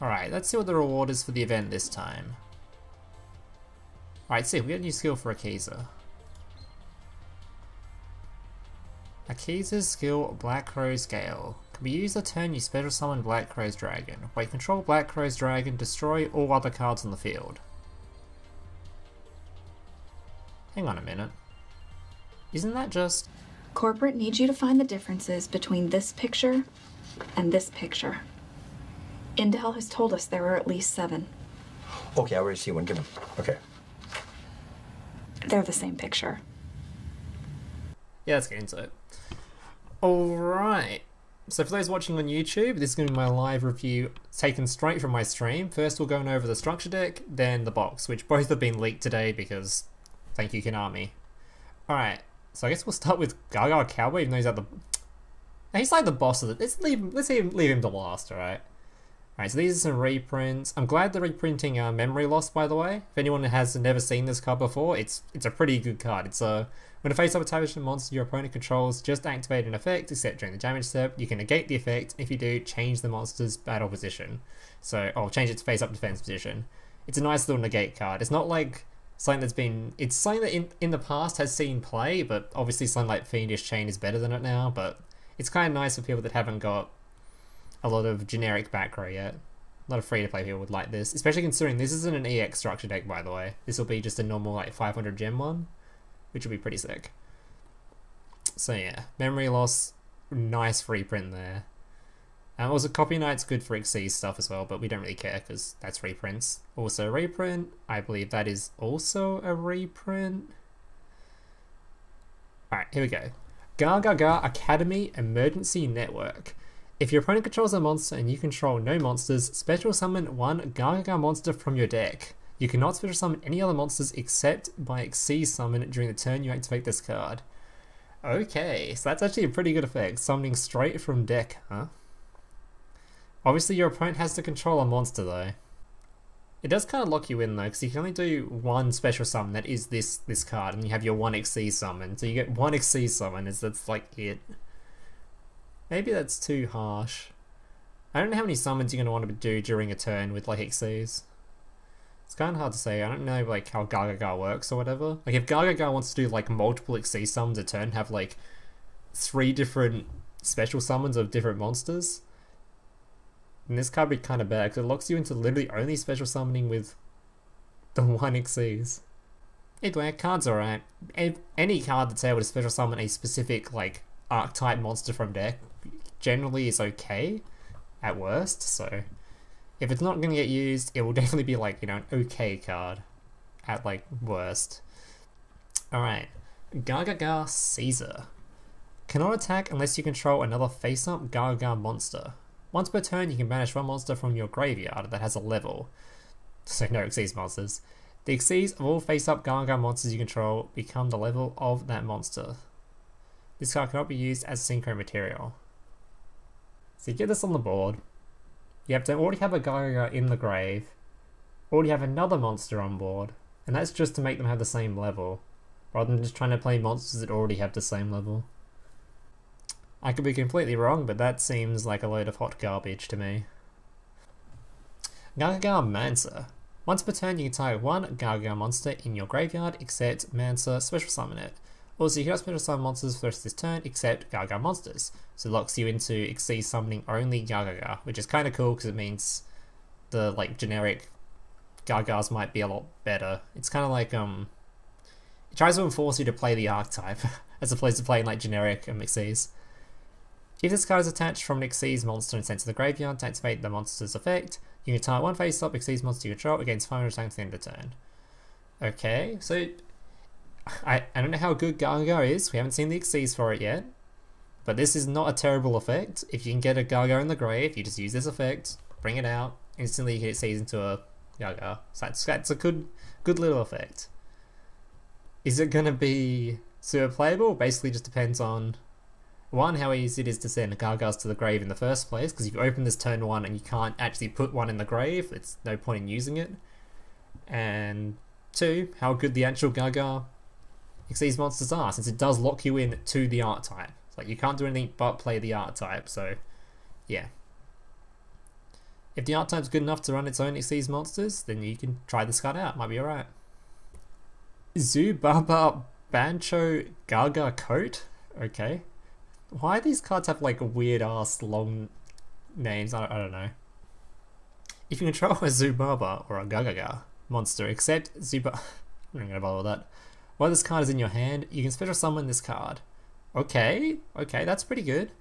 Alright, let's see what the reward is for the event this time. Alright, see, we got a new skill for Akiza. Akiza's skill, Black Crow's Gale. Can be used a turn you special summon Black Crow's Dragon. When you control Black Crow's Dragon, destroy all other cards on the field. Hang on a minute. Isn't that just... Corporate needs you to find the differences between this picture and this picture. Intel has told us there are at least 7. Okay, I already see one. Give them. Okay. They're the same picture. Yeah, let's get into it. Alright. So for those watching on YouTube, this is going to be my live review taken straight from my stream. First we're going over the structure deck, then the box, which both have been leaked today because thank you Konami. Alright, so I guess we'll start with Gaga Cowboy, even though he's at the... He's like the boss of it. Let's leave him to last, alright? Alright, so these are some reprints. I'm glad they're reprinting Memory Loss, by the way. If anyone has never seen this card before, it's a pretty good card. It's a... When a face-up attachment monster your opponent controls, just activate an effect, except during the damage step, you can negate the effect. If you do, change the monster's battle position. So, or change its face-up defense position. It's a nice little negate card. It's not like something that's been... It's something that in the past has seen play, but obviously something like Fiendish Chain is better than it now, but it's kind of nice for people that haven't got a lot of generic back row yet. A lot of free-to-play people would like this, especially considering this isn't an EX structure deck, by the way. This will be just a normal like 500 gem one, which will be pretty sick. So yeah, Memory Loss, nice reprint there. Also, Copy Knight's good for Xyz stuff as well, but we don't really care because that's reprints. Also a reprint, I believe that is also a reprint. Alright, here we go. Gaga Academy Emergency Network. If your opponent controls a monster and you control no monsters, special summon one Gaga monster from your deck. You cannot special summon any other monsters except by Xyz summon during the turn you activate this card. Okay, so that's actually a pretty good effect, summoning straight from deck, huh? Obviously your opponent has to control a monster though. It does kind of lock you in though, because you can only do one special summon that is this card, and you have your one Xyz summon. So you get one Xyz summon, that's like it. Maybe that's too harsh. I don't know how many summons you're going to want to do during a turn with like Xyz. It's kind of hard to say. I don't know like how Gaga works or whatever. Like if Gaga wants to do like multiple Xyz summons a turn, have like 3 different special summons of different monsters, and this card would be kind of bad because it locks you into literally only special summoning with the one Xyz. Anyway, card's alright. Any card that's able to special summon a specific like archetype monster from deck generally is okay at worst, so if it's not going to get used, it will definitely be like, you know, an okay card at like worst. Alright, Gaga Caesar. Cannot attack unless you control another face-up Gaga monster. Once per turn you can banish one monster from your graveyard that has a level, so no Xyz monsters. The Xyz of all face-up Gaga monsters you control become the level of that monster. This card cannot be used as synchro material. So you get this on the board. You have to already have a Gaga in the grave, already have another monster on board, and that's just to make them have the same level, rather than just trying to play monsters that already have the same level. I could be completely wrong, but that seems like a load of hot garbage to me. Gaga Mancer. Once per turn you can target one Gaga monster in your graveyard except Mancer, special summon it. Also, you cannot special summon monsters for the rest of this turn except Gaga monsters, so it locks you into Xyz summoning only Gaga, which is kind of cool because it means the like generic Gagas might be a lot better. It's kind of like it tries to enforce you to play the archetype as opposed to playing like generic Xyz. If this card is attached from an Xyz monster and sent to the graveyard to activate the monster's effect, you can target one face-up Xyz monster you control against 500 attacks at the end of the turn. Okay, so I don't know how good Gaga is, we haven't seen the Xyz for it yet, but this is not a terrible effect. If you can get a Gaga in the grave, you just use this effect, bring it out, instantly you get Xyz into a Gaga. So that's a good little effect. Is it going to be super playable? Basically just depends on, one, how easy it is to send Gagas to the grave in the first place, because if you open this turn 1 and you can't actually put one in the grave, it's no point in using it. And 2, how good the actual Gaga Xyz monsters are, since it does lock you in to the archetype. It's like you can't do anything but play the archetype, so yeah. If the art type's good enough to run its own Xyz monsters, then you can try this card out. Might be alright. Zubaba Bancho Gaga Coat? Okay. Why do these cards have like weird ass long names? I don't know. If you control a Zubaba or a Gagaga monster, except I'm not gonna bother with that. While this card is in your hand, you can special summon this card. Okay, that's pretty good.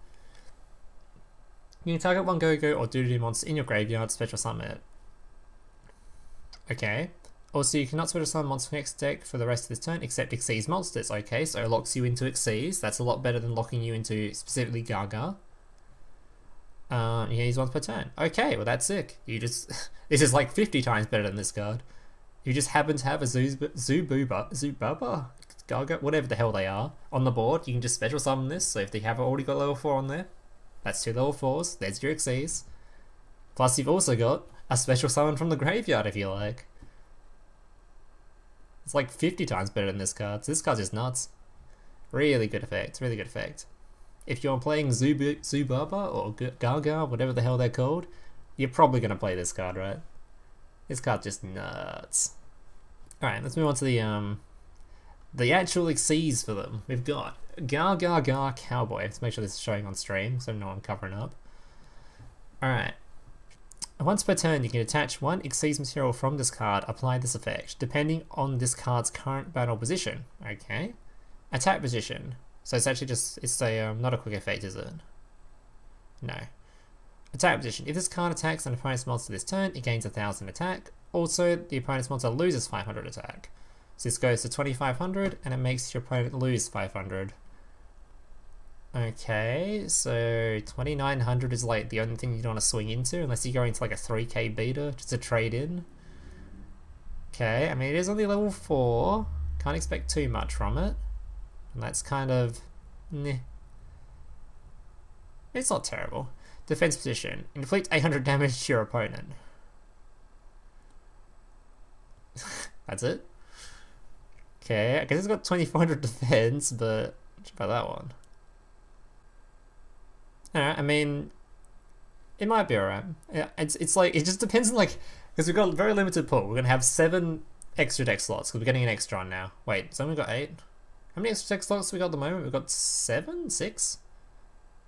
You can target one Go-Go or Doodoo monster in your graveyard, special summon it. Okay. Also, you cannot special summon monster from next deck for the rest of this turn, except Xyz monsters. Okay, so it locks you into Xyz. That's a lot better than locking you into specifically Gaga. You can use once per turn. Okay, well that's sick. You just this is like 50 times better than this card. You just happen to have a Zubaba, Gaga, whatever the hell they are, on the board. You can just special summon this. So if they have already got level 4 on there, that's 2 level 4s. There's your Xyz. Plus you've also got a special summon from the graveyard if you like. It's like 50 times better than this card. So this card's just nuts. Really good effect. Really good effect. If you're playing Zubaba or Gaga, whatever the hell they're called, you're probably going to play this card, right? This card's just nuts. Alright, let's move on to the actual Xyz for them. We've got Gaga Cowboy. Let's make sure this is showing on stream so no one covering up. Alright. Once per turn, you can attach one Xyz material from this card, apply this effect, depending on this card's current battle position. Okay. Attack position. So it's actually just, it's a, not a quick effect, is it? No. Attack position. If this card attacks an opponent's monster this turn, it gains 1000 attack. Also, the opponent's monster loses 500 attack. So this goes to 2500, and it makes your opponent lose 500. Okay, so 2900 is like the only thing you don't want to swing into, unless you go into like a 3k beta, just to trade in. Okay, I mean it is only level 4, can't expect too much from it. And that's kind of, meh. It's not terrible. Defense position, inflict 800 damage to your opponent. That's it? Okay, I guess it's got 2400 defense, but what about that one? I mean, it might be alright. Yeah, it's like, it just depends on like, because we've got a very limited pool. We're gonna have 7 extra deck slots because we're getting an extra on now. Wait, so we've got 8. How many extra deck slots we got at the moment? We've got 7, 6.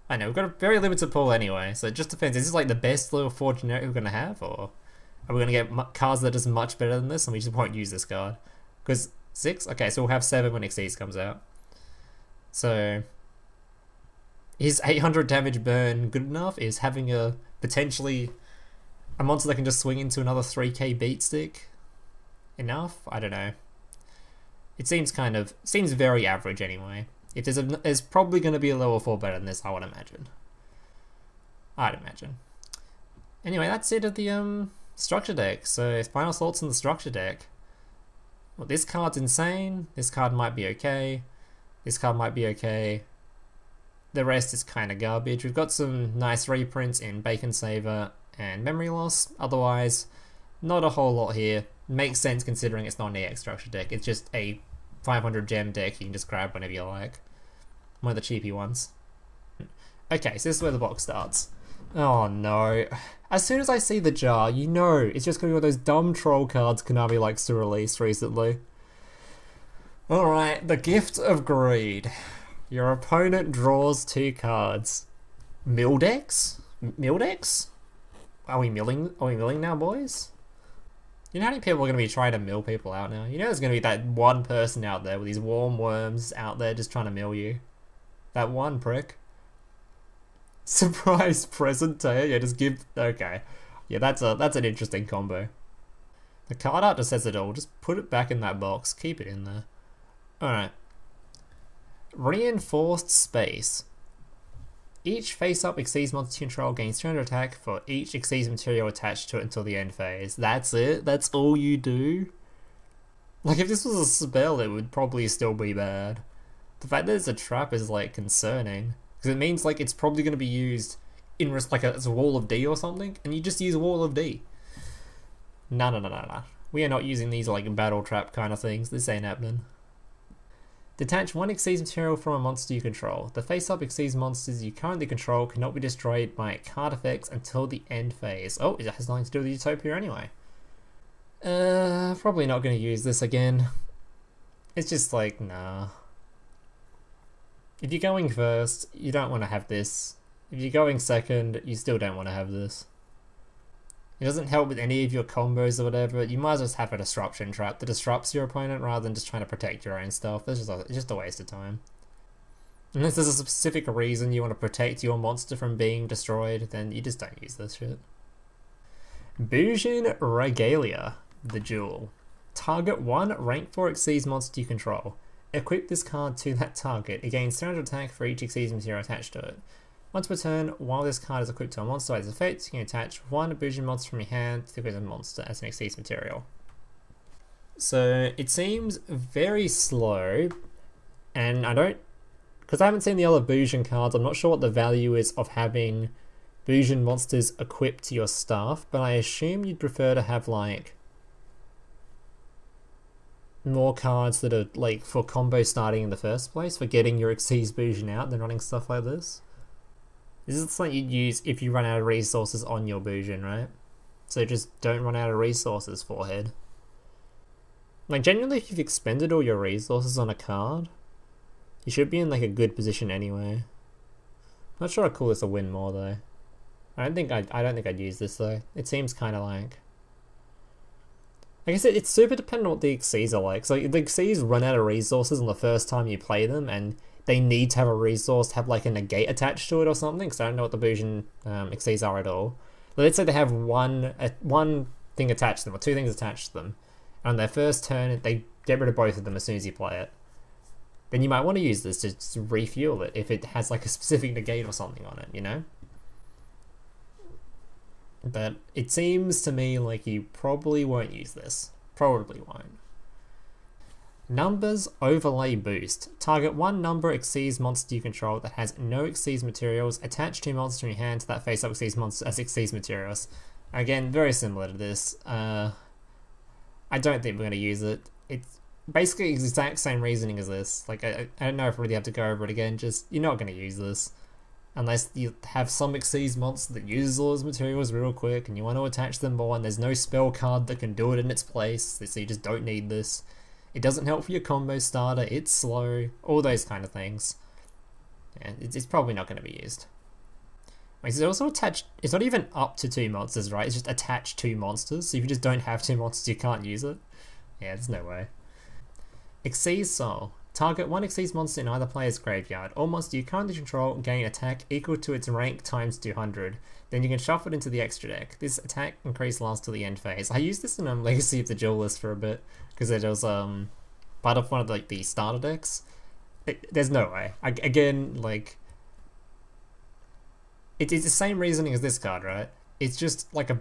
I know we've got a very limited pool anyway, so it just depends. Is this like the best level 4 generic we're gonna have, or are we gonna get cards that are just much better than this, and we just won't use this card? Because 6, okay, so we'll have 7 when Xyz comes out. So. Is 800 damage burn good enough? Is having a potentially a monster that can just swing into another 3k beat stick enough? I don't know. It seems seems very average anyway. If there's probably going to be a level 4 better than this, I would imagine. I'd imagine. Anyway, that's it of the structure deck. So final thoughts on the structure deck. Well, this card's insane. This card might be okay. This card might be okay. The rest is kind of garbage. We've got some nice reprints in Bacon Saver and Memory Loss. Otherwise, not a whole lot here. Makes sense considering it's not an EX structure deck. It's just a 500 gem deck you can just grab whenever you like. One of the cheapy ones. Okay, so this is where the box starts. Oh no. As soon as I see the jar, you know it's just going to be one of those dumb troll cards Konami likes to release recently. Alright, the Gift of Greed. Your opponent draws 2 cards. Mildex? Mildex? Are we milling now, boys? You know how many people are going to be trying to mill people out now? You know there's going to be that one person out there with these warm worms out there just trying to mill you. That one prick. Surprise present, yeah, just give... Okay. Yeah, that's an interesting combo. The card art just says it all. Just put it back in that box. Keep it in there. Alright. Reinforced Space. Each face-up Xyz monster control gains 200 attack for each Xyz material attached to it until the end phase. That's it? That's all you do? Like, if this was a spell, it would probably still be bad. The fact that it's a trap is, like, concerning. Because it means, like, it's probably going to be used in, like, as a Wall of D or something, and you just use Wall of D. No. We are not using these, like, battle trap kind of things. This ain't happening. Detach one Xyz material from a monster you control. The face-up Xyz monsters you currently control cannot be destroyed by card effects until the end phase. Oh, it has nothing to do with Utopia anyway. Probably not going to use this again. It's just like, nah. If you're going first, you don't want to have this. If you're going second, you still don't want to have this. It doesn't help with any of your combos or whatever. You might as well just have a disruption trap that disrupts your opponent rather than just trying to protect your own stuff. It's just a waste of time. Unless there's a specific reason you want to protect your monster from being destroyed, then you just don't use this shit. Bujin Regalia, the Jewel. Target one rank 4 Xyz monster you control. Equip this card to that target. It gains 300 attack for each Xyz material attached to it. Once per turn, while this card is equipped to a monster by its effect, you can attach one Bujin monster from your hand to the equipped monster as an Xyz material. So it seems very slow, and because I haven't seen the other Bujin cards, I'm not sure what the value is of having Bujin monsters equipped to your stuff, but I assume you'd prefer to have like more cards that are like for combo starting in the first place, for getting your Xyz Bujin out than running stuff like this. This is something you'd use if you run out of resources on your Bujin, right? So just don't run out of resources, Forehead. Like, generally, if you've expended all your resources on a card, you should be in like a good position anyway. Not sure I'd call this a win more though. I don't think I'd use this though. It seems kind of like I guess it's super dependent on what the Xyz are like. So the Xyz run out of resources on the first time you play them, and they need to have a resource to have like a negate attached to it or something, because I don't know what the Bujin Xyz are at all. But let's say they have one thing attached to them, or two things attached to them, and on their first turn they get rid of both of them as soon as you play it. Then you might want to use this to just refuel it if it has like a specific negate or something on it, you know? But it seems to me like you probably won't use this. Probably won't. Numbers Overlay Boost. Target one number Xyz monster you control that has no Xyz materials. Attach two monsters in your hand to that face-up Xyz monster as Xyz materials. Again, very similar to this. I don't think we're going to use it. It's basically the exact same reasoning as this. Like, I don't know if I really have to go over it again. Just, you're not going to use this. Unless you have some Xyz monster that uses all those materials real quick and you want to attach them more and there's no spell card that can do it in its place, so you just don't need this. It doesn't help for your combo starter, it's slow, all those kind of things. And it's probably not going to be used. It's also attached, it's not even up to two monsters, right? It's just attached two monsters, so if you just don't have two monsters you can't use it. Yeah, there's no way. Xyz Soul. Target one Xyz monster in either player's graveyard. All monsters you currently control gain attack equal to its rank times 200. Then you can shuffle it into the extra deck. This attack increase lasts till the end phase. I used this in Legacy of the Duelist for a bit because it was part of one of like the starter decks. There's no way. Again, like it's the same reasoning as this card, right? It's just like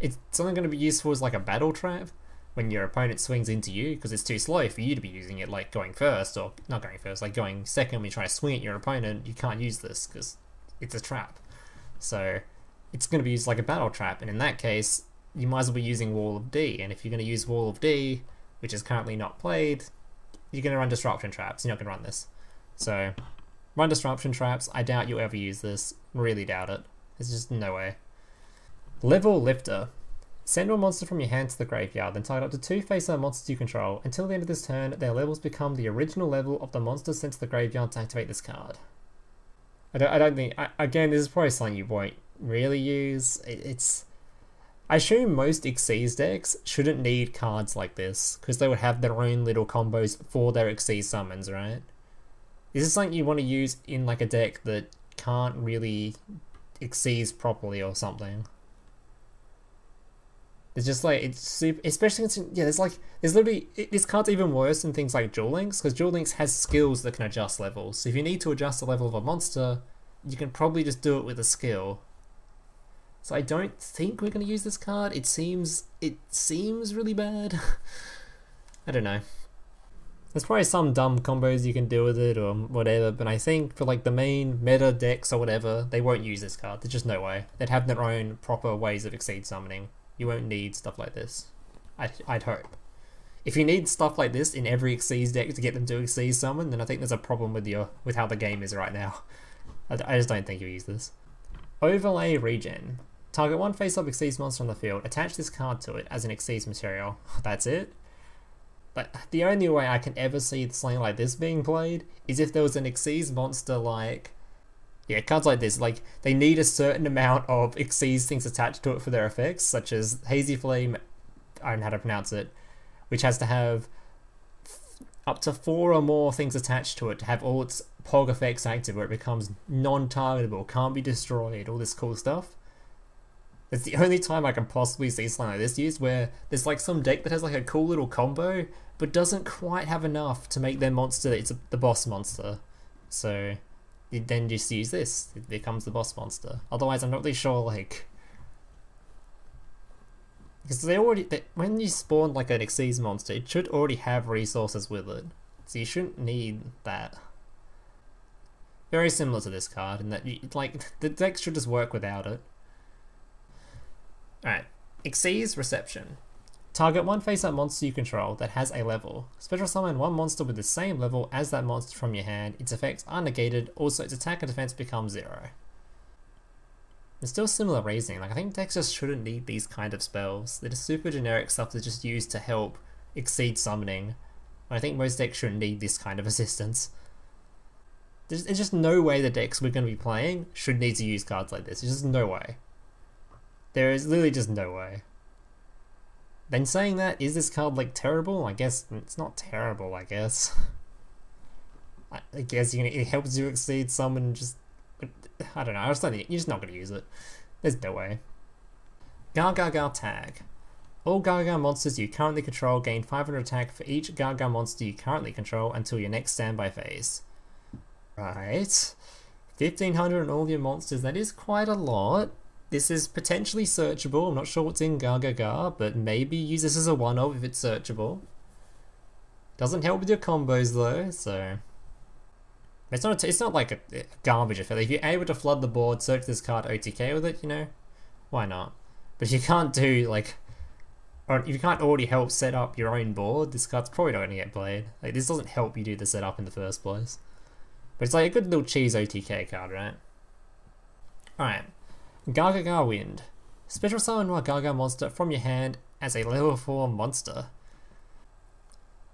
it's only going to be useful as like a battle trap when your opponent swings into you, because it's too slow for you to be using it, like going first, or not going first, like going second when you try to swing at your opponent. You can't use this because it's a trap. So it's going to be used like a battle trap, and in that case, you might as well be using Wall of D, and if you're going to use Wall of D, which is currently not played, you're going to run Disruption Traps. You're not going to run this. So run Disruption Traps. I doubt you'll ever use this. Really doubt it. There's just no way. Level Lifter. Send one monster from your hand to the graveyard, then target up to two face-up monsters you control. Until the end of this turn, their levels become the original level of the monster sent to the graveyard to activate this card. I don't think... Again, this is probably something you won't really use. I assume most Xyz decks shouldn't need cards like this, because they would have their own little combos for their Xyz summons, right? This is something you want to use in like a deck that can't really Xyz properly or something. It's just like, it's super, especially there's literally, this card's even worse than things like Duel Links, because Duel Links has skills that can adjust levels. So if you need to adjust the level of a monster, you can probably just do it with a skill. So I don't think we're going to use this card. It seems really bad. I don't know. There's probably some dumb combos you can do with it or whatever, but I think for like the main meta decks or whatever, they won't use this card. There's just no way. They'd have their own proper ways of Xyz summoning. You won't need stuff like this. I'd hope. If you need stuff like this in every Xyz deck to get them to Xyz summon, then I think there's a problem with how the game is right now. I just don't think you use this. Overlay Regen. Target one face-up Xyz monster on the field. Attach this card to it as an Xyz material. That's it. But the only way I can ever see something like this being played is if there was an Xyz monster like... Yeah, cards like this, like, they need a certain amount of Xyz things attached to it for their effects, such as Hazy Flame, I don't know how to pronounce it, which has to have up to 4 or more things attached to it to have all its POG effects active, where it becomes non-targetable, can't be destroyed, all this cool stuff. It's the only time I can possibly see something like this used, where there's like some deck that has like a cool little combo, but doesn't quite have enough to make their monster, the boss monster. So you then just use this, it becomes the boss monster. Otherwise I'm not really sure, like... Because when you spawn like an Xyz monster, it should already have resources with it. So you shouldn't need that. Very similar to this card, in that the deck should just work without it. Alright, Xyz Reception. Target one face-up monster you control that has a level. Special summon one monster with the same level as that monster from your hand. Its effects are negated, also its attack and defense becomes 0. It's still similar reasoning, like I think decks just shouldn't need these kind of spells. They're just super generic stuff that's just used to help exceed summoning. I think most decks shouldn't need this kind of assistance. There's just no way the decks we're going to be playing should need to use cards like this. There's just no way. There is literally just no way. Then saying that, is this card like terrible? I guess it's not terrible, I guess. I guess it helps you exceed summon, just... I don't know, I just don't think, you're just not going to use it. There's no way. Gargaga Tag. All Gargaga monsters you currently control gain 500 attack for each Gargaga monster you currently control until your next standby phase. Right. 1500 on all your monsters, that is quite a lot. This is potentially searchable. I'm not sure what's in Gargaga, but maybe use this as a one-off if it's searchable. Doesn't help with your combos though, so... It's not like a garbage effect. If you're able to flood the board, search this card OTK with it, you know, why not? But if you can't do, like... Or if you can't already help set up your own board, this card's probably not going to get played. Like, this doesn't help you do the setup in the first place. But it's like a good little cheese OTK card, right? Alright. Gargaga Wind. Special summon one Gargaga monster from your hand as a level 4 monster.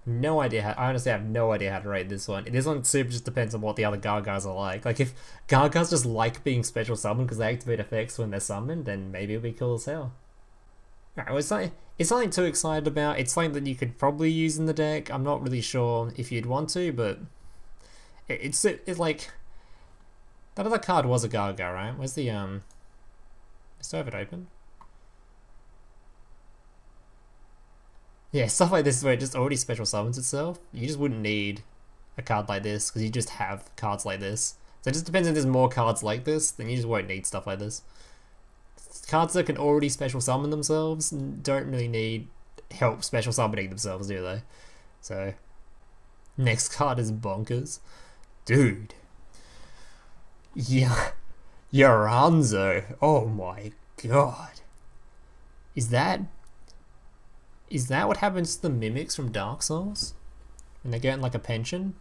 No idea I honestly have no idea how to rate this one. This one super just depends on what the other Gargas are like. Like if Gargas just like being special summoned because they activate effects when they're summoned, then maybe it'll be cool as hell. Alright, well it's something too excited about. It's something that you could probably use in the deck. I'm not really sure if you'd want to, but it's like that other card was a Garga, right? Where's the still have it open? Yeah, stuff like this is where it just already special summons itself. You just wouldn't need a card like this because you just have cards like this. So it just depends if there's more cards like this, then you just won't need stuff like this. Cards that can already special summon themselves don't really need help special summoning themselves, do they? So, next card is Bonkers. Dude. Yeah. Yoranzo. Oh my god. Is that what happens to the mimics from Dark Souls? When they get like a pension?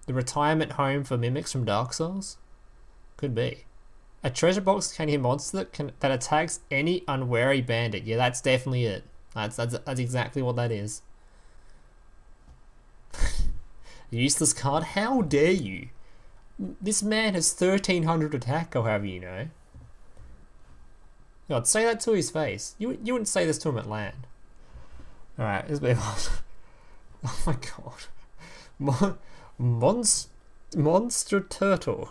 The retirement home for mimics from Dark Souls? Could be. A treasure box containing monster that attacks any unwary bandit. Yeah, that's definitely it. That's exactly what that is. Useless card? How dare you? This man has 1300 attack, or however you know. God, say that to his face. You wouldn't say this to him at land. Alright, let's move on. Oh my god. Monster Turtle.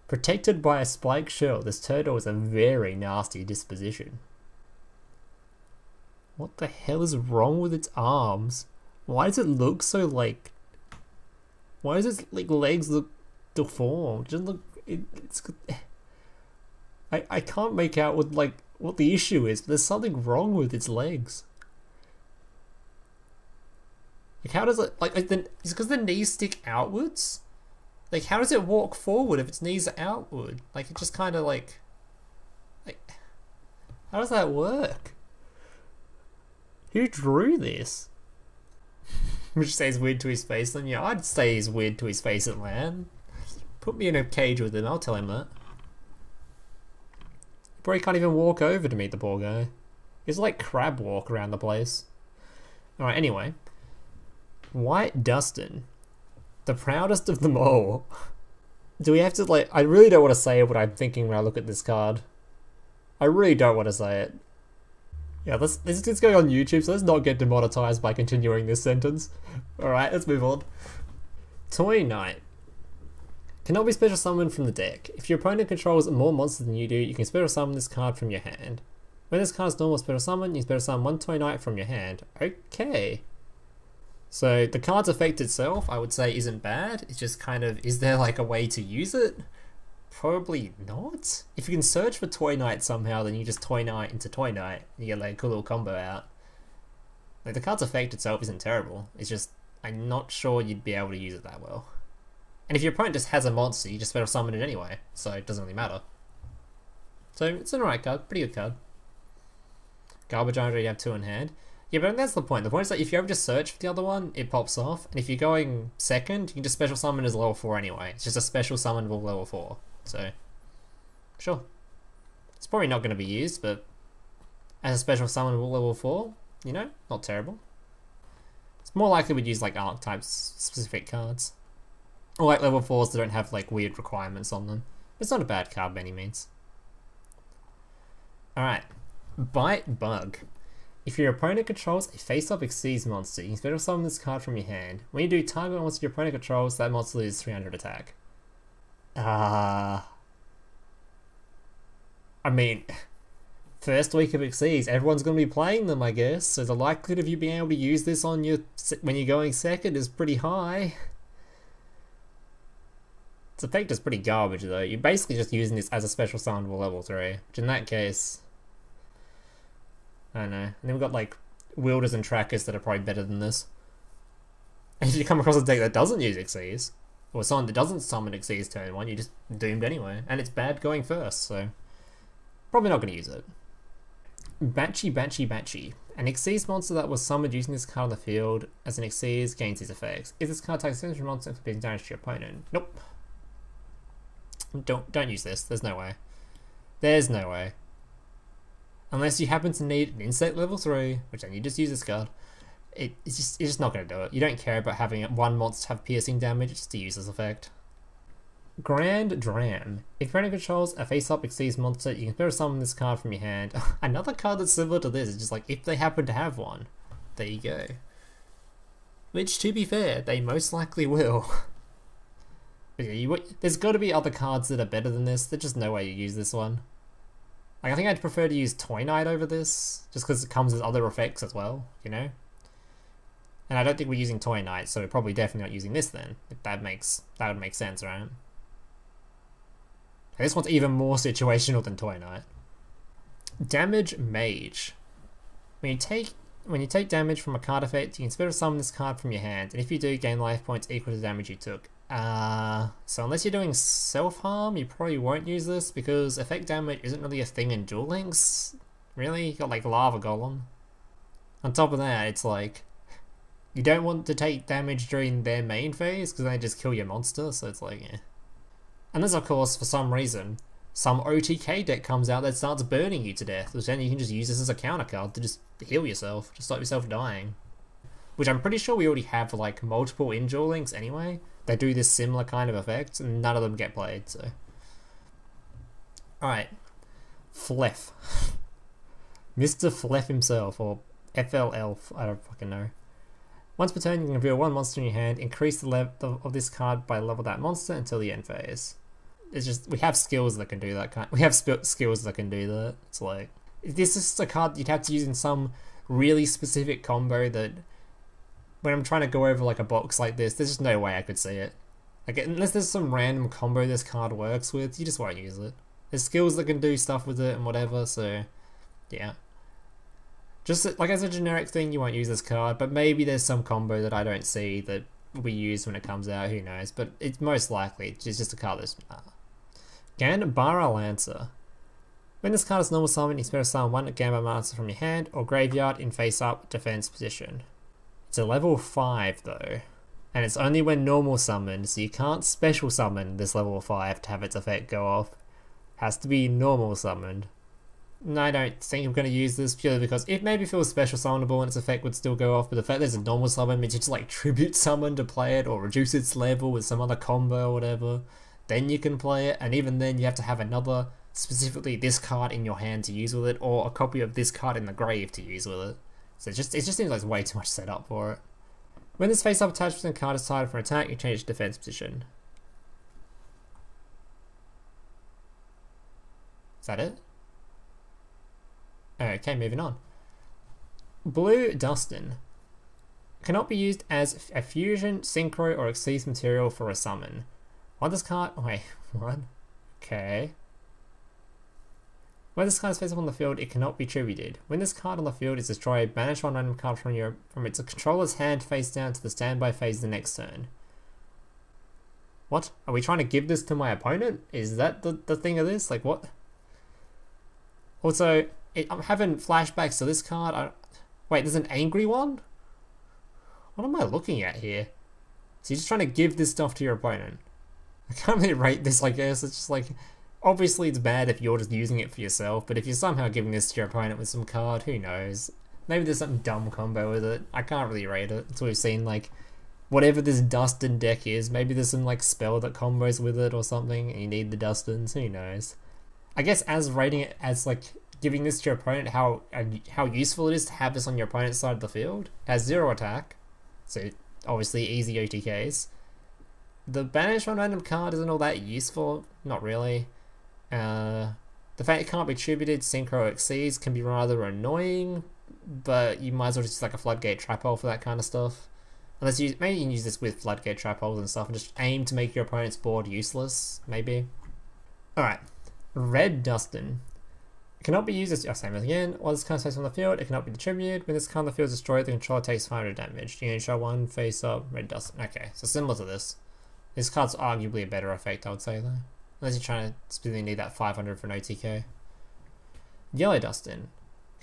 Protected by a spiked shell, this turtle is a very nasty disposition. What the hell is wrong with its arms? Why does it look so like... Why does its like legs look deformed? It doesn't look... It's... I can't make out what the issue is, but there's something wrong with its legs. Like how does it... It's because the knees stick outwards? Like how does it walk forward if its knees are outward? Like it just kind of like... How does that work? Who drew this? Which says weird to his face, then yeah, I'd say he's weird to his face at land. Put me in a cage with him, I'll tell him that. He probably can't even walk over to meet the poor guy. He's like crab walk around the place. Alright, anyway. White Dustin. The proudest of them all. Do we have to, like, I really don't want to say what I'm thinking when I look at this card. I really don't want to say it. Yeah, this is going on YouTube, so let's not get demonetized by continuing this sentence. Alright, let's move on. Toy Knight. Cannot be special summoned from the deck. If your opponent controls more monsters than you do, you can special summon this card from your hand. When this card is normal special summon, you special summon one Toy Knight from your hand. Okay. So the card's effect itself, I would say, isn't bad. It's just kind of, is there like a way to use it? Probably not. If you can search for Toy Knight somehow, then you just Toy Knight into Toy Knight, and you get like a cool little combo out. Like the card's effect itself isn't terrible. It's just, I'm not sure you'd be able to use it that well. And if your opponent just has a monster, you just better summon it anyway, so it doesn't really matter. So it's an alright card, pretty good card. Garbage Iron, you have 2 in hand. Yeah, but that's the point. The point is that if you ever just search for the other one, it pops off. And if you're going second, you can just special summon as level 4 anyway. It's just a special summonable level 4. So, sure. It's probably not going to be used, but as a special summonable level 4, you know, not terrible. It's more likely we'd use like archetypes specific cards. Or like level 4s that don't have like weird requirements on them. It's not a bad card by any means. Alright. Bite Bug. If your opponent controls a face-up Xyz monster, you can special summon this card from your hand. When you do, target monster your opponent controls, that monster loses 300 attack. I mean, first week of Xyz, everyone's going to be playing them, I guess, so the likelihood of you being able to use this on your when you're going second is pretty high. Its effect is pretty garbage though. You're basically just using this as a special summonable level 3, which in that case, I don't know. And then we've got like wielders and trackers that are probably better than this. And if you come across a deck that doesn't use Xyz, or someone that doesn't summon Xyz turn 1, you're just doomed anyway. And it's bad going first, so probably not going to use it. Batchy. An Xyz monster that was summoned using this card on the field as an Xyz gains these effects. If this card takes a monster for being damage to your opponent. Nope. Don't use this. There's no way. There's no way. Unless you happen to need an insect level 3, which then you just use this card. It's just not going to do it. You don't care about having one monster have piercing damage, it's just to use this effect. Grand Dram. If your opponent controls a face-up Xyz monster, you can special summon this card from your hand. Another card that's similar to this is just like, if they happen to have one, there you go. Which, to be fair, they most likely will. There's got to be other cards that are better than this. There's just no way you use this one. Like, I think I'd prefer to use Toy Knight over this, just because it comes with other effects as well, you know? And I don't think we're using Toy Knight, so we're probably definitely not using this then. That would make sense, right? This one's even more situational than Toy Knight. Damage Mage. When you take damage from a card effect, you can special summon this card from your hand, and if you do, gain life points equal to the damage you took. So unless you're doing self-harm, you probably won't use this, because effect damage isn't really a thing in Duel Links. Really? You got like Lava Golem. On top of that, it's like, you don't want to take damage during their main phase, because they just kill your monster, so it's like, yeah. Unless, of course, for some reason, some OTK deck comes out that starts burning you to death, which then you can just use this as a counter card to just heal yourself, just stop yourself dying. Which I'm pretty sure we already have for like multiple in Duel Links anyway. They do this similar kind of effect, and none of them get played, so. Alright. Flef. Mr. Flef himself, or FLL, I don't fucking know. Once per turn, you can reveal one monster in your hand, increase the level of this card by level that monster until the end phase. It's just, we have skills that can do that we have skills that can do that. It's like, this is a card you'd have to use in some really specific combo that, when I'm trying to go over like a box like this, there's just no way I could see it. Like, unless there's some random combo this card works with, you just won't use it. There's skills that can do stuff with it and whatever, so yeah. Just like as a generic thing, you won't use this card, but maybe there's some combo that I don't see that we use when it comes out, who knows, but it's most likely it's just a card that's... Ganbara Lancer. When this card is normal summon, you special summon one Gambler monster from your hand or graveyard in face-up defense position. It's a level 5 though, and it's only when normal summoned, so you can't special summon this level 5 to have its effect go off. Has to be normal summoned. No, I don't think I'm going to use this purely because maybe if it was special summonable and its effect would still go off, but the fact there's a normal summon means you just like tribute summon to play it or reduce its level with some other combo or whatever. Then you can play it, and even then you have to have another, specifically this card in your hand to use with it, or a copy of this card in the grave to use with it. So it just seems like there's way too much setup for it. When this face-up attachment card is tied for an attack, you change the defense position. Is that it? Okay, moving on. Blue Dustin cannot be used as a fusion, synchro, or exceeds material for a summon. What this card? Wait, what? Okay. When this card is face up on the field, it cannot be tributed. When this card on the field is destroyed, banish one random card from its controller's hand face down to the standby phase the next turn. What? Are we trying to give this to my opponent? Is that the thing of this? Like, what? Also, I'm having flashbacks to this card. Wait, there's an angry one? What am I looking at here? So you're just trying to give this stuff to your opponent. I can't really rate this, I guess. It's just like, obviously it's bad if you're just using it for yourself, but if you're somehow giving this to your opponent with some card, who knows? Maybe there's some dumb combo with it. I can't really rate it. It's we've seen, like, whatever this Dustin deck is, maybe there's some, like, spell that combos with it or something, and you need the Dustins, who knows? I guess as rating it as, like, giving this to your opponent, how useful it is to have this on your opponent's side of the field. It has 0 attack, so obviously easy OTKs. The banish one random card isn't all that useful, not really. The fact it can't be tributed, synchro exceeds can be rather annoying, but you might as well just use like a floodgate trap hole for that kind of stuff. Unless maybe you can use this with floodgate trap holes and stuff and just aim to make your opponent's board useless, maybe. Alright, Red Dustin. It cannot be used as, same as again, while this card stays on the field, it cannot be distributed. When this card on the field is destroyed, the controller takes 500 damage. You can show one face up, Red Dustin. Okay, so similar to this. This card's arguably a better effect, I would say, though. Unless you're trying to specifically need that 500 for an OTK. Yellow Dustin.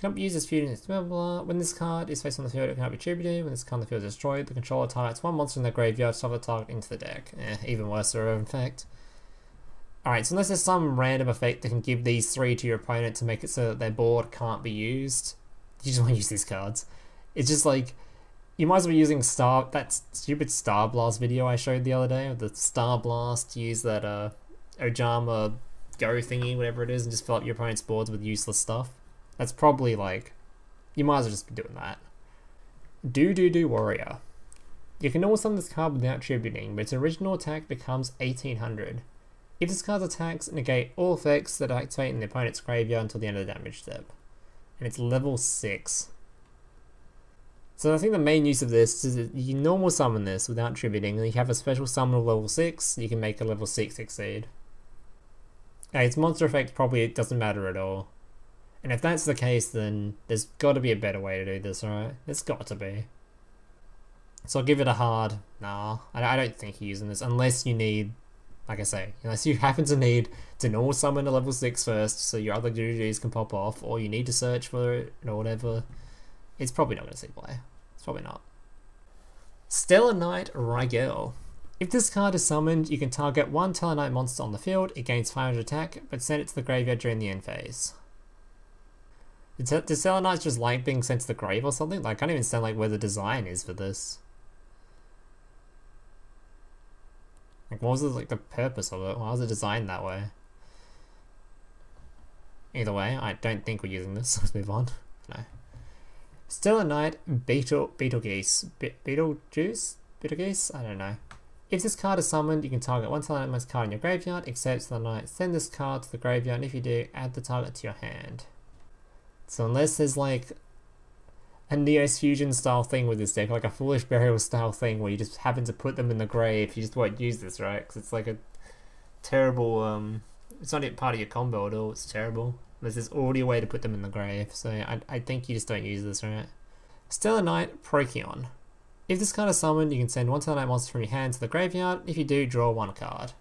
Cannot be used as fusion. Blah, blah. When this card is faced on the field, it cannot be tributed. When this card on the field is destroyed, the controller targets one monster in their graveyard, stuff the target into the deck. Even worse, in fact. Alright, so unless there's some random effect that can give these 3 to your opponent to make it so that their board can't be used, you just want to use these cards. It's just like, you might as well be using that stupid Star Blast video I showed the other day, with the Star Blast, use that Ojama Go thingy, whatever it is, and just fill up your opponent's boards with useless stuff. That's probably like, you might as well just be doing that. Do Warrior. You can normal summon this card without tributing, but its original attack becomes 1800. If this card's attacks negate all effects that activate in the opponent's graveyard until the end of the damage step. And it's level 6. So I think the main use of this is that you can normal summon this without tributing, and you have a special summon of level 6, you can make a level 6 exceed. Its monster effect probably doesn't matter at all. And if that's the case, then there's got to be a better way to do this, right? There's got to be. So I'll give it a hard nah. I don't think you're using this unless you need, like I say, unless you happen to need to normal summon a level 6 first so your other GGs can pop off, or you need to search for it or whatever. It's probably not going to see play. It's probably not. Stellar Knight Rigel. If this card is summoned, you can target one Stellar Knight monster on the field, it gains 500 attack, but send it to the graveyard during the end phase. Does Stellar Knight just like being sent to the grave or something? Like, I can't even understand like where the design is for this. Like, what was like the purpose of it? Why was it designed that way? Either way, I don't think we're using this. Let's move on. No. Stellar Knight Beetlejuice. I don't know. If this card is summoned, you can target one Stellar Knight card in your graveyard, except Stellar Knight. Send this card to the graveyard, and if you do, add the target to your hand. So unless there's like a Neos Fusion style thing with this deck, like a Foolish Burial style thing where you just happen to put them in the grave, you just won't use this, right? Because it's like a terrible, it's not even part of your combo at all, it's terrible. There's already a way to put them in the grave, so I think you just don't use this, right? Stellar Knight Procyon. If this card is summoned, you can send one Stellar Knight monster from your hand to the graveyard. If you do, draw one card.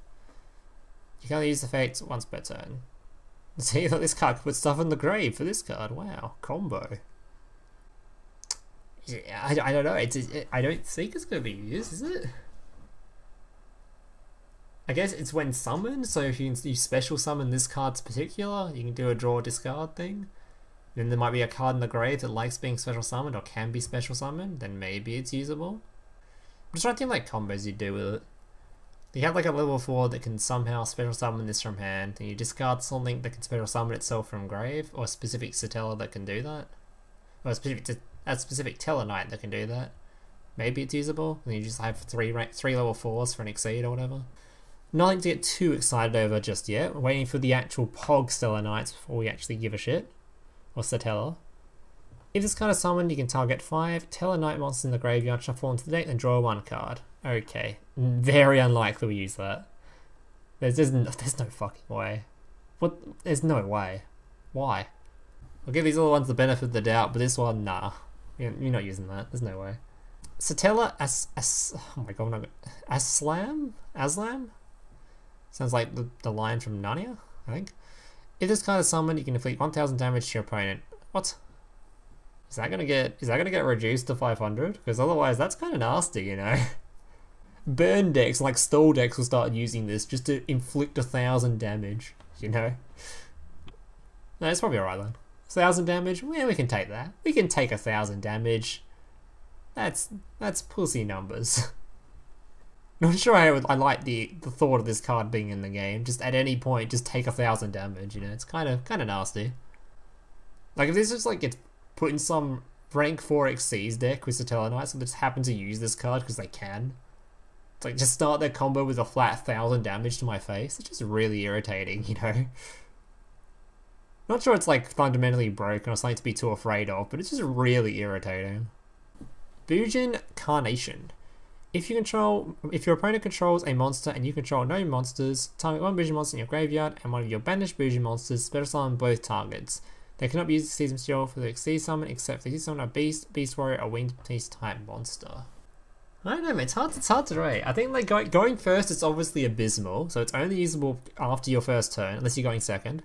You can only use the effect once per turn. See, look, this card could put stuff in the grave for this card. Wow, combo. Yeah, I don't know. I don't think it's going to be used, is it? I guess it's when summoned, so if you special summon this card's particular, you can do a draw discard thing. Then there might be a card in the grave that likes being special summoned or can be special summoned, then maybe it's usable. I'm just trying to think like combos you do with it. You have like a level 4 that can somehow special summon this from hand, and you discard something that can special summon itself from grave, or a specific Satella that can do that. Or a specific Tellarknight that can do that. Maybe it's usable, and you just have three level 4s for an Exceed or whatever. Nothing to get too excited over just yet. We're waiting for the actual Pog Stellar Knights before we actually give a shit. Or Satella. If this card is summoned, you can target 5 Tellarknight monsters in the graveyard, shuffle into the deck, and draw 1 card. Okay. Very unlikely we use that. There's no fucking way. What? There's no way. Why? I'll give these other ones the benefit of the doubt, but this one, nah. You're not using that. There's no way. Satella oh my god, Aslam? Sounds like the line from Narnia, I think. If this card is summoned, you can inflict 1000 damage to your opponent. What? Is that gonna get reduced to 500? Because otherwise that's kinda nasty, you know? Burn decks, like stall decks, will start using this just to inflict 1000 damage, you know? No, it's probably alright then. 1000 damage? Yeah, we can take that. We can take 1000 damage. That's pussy numbers. Not sure I like the thought of this card being in the game. Just at any point, just take 1000 damage. You know, it's kind of nasty. Like if this just like gets put in some rank 4 Xyz deck with Satella Knights, and they just happen to use this card because they can. It's like just start their combo with a flat 1000 damage to my face. It's just really irritating, you know. Not sure it's like fundamentally broken or something to be too afraid of, but it's just really irritating. Bujin Carnation. If your opponent controls a monster and you control no monsters, target 1 Bujin monster in your graveyard and one of your banished Bujin monsters, special summon both targets. They cannot be used as Xyz material for the Xyz summon except for the Xyz summon a beast, beast warrior, or winged beast type monster. I don't know, man, it's hard to rate. I think like going first it's obviously abysmal, so it's only usable after your first turn, unless you're going second.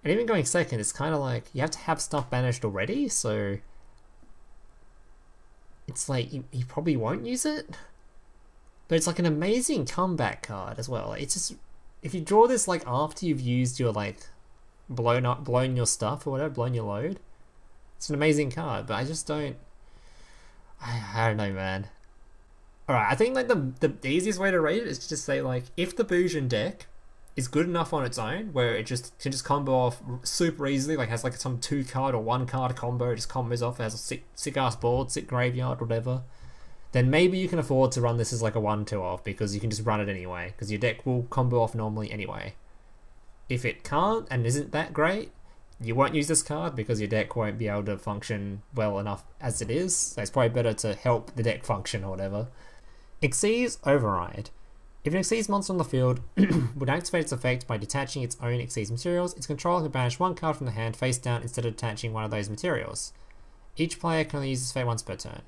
And even going second, it's kind of like, you have to have stuff banished already, so it's like, you probably won't use it. But it's like an amazing comeback card as well. It's just, if you draw this like after you've used your like, blown your stuff or whatever, blown your load, it's an amazing card, but I just don't, I don't know, man. Alright, I think like the easiest way to rate it is to just say like, if the Bujin deck is good enough on its own, where it can just combo off super easily, like has like some 2 card or 1 card combo, it just combos off, it has a sick ass board, sick graveyard, whatever, then maybe you can afford to run this as like a 1-2 off, because you can just run it anyway, because your deck will combo off normally anyway. If it can't and isn't that great, you won't use this card because your deck won't be able to function well enough as it is, so it's probably better to help the deck function or whatever. Xyz Override. If an Xyz monster on the field would activate its effect by detaching its own Xyz materials, its controller can banish 1 card from the hand face down instead of detaching one of those materials. Each player can only use this effect once per turn.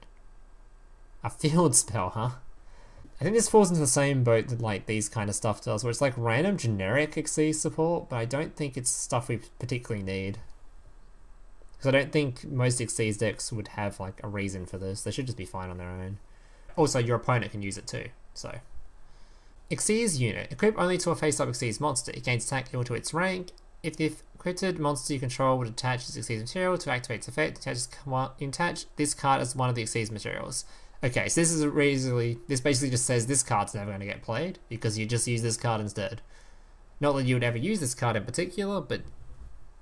A field spell, huh? I think this falls into the same boat that like these kind of stuff does, where it's like random generic Xyz support, but I don't think it's stuff we particularly need. Because I don't think most Xyz decks would have like a reason for this. They should just be fine on their own. Also, your opponent can use it too, so. Xyz Unit. Equip only to a face-up Xyz monster. It gains attack equal to its rank. If the equipped monster you control would attach its Xyz material to activate its effect, attach this card as one of the Xyz materials. Okay, so this basically just says this card's never going to get played, because you just use this card instead. Not that you would ever use this card in particular, but,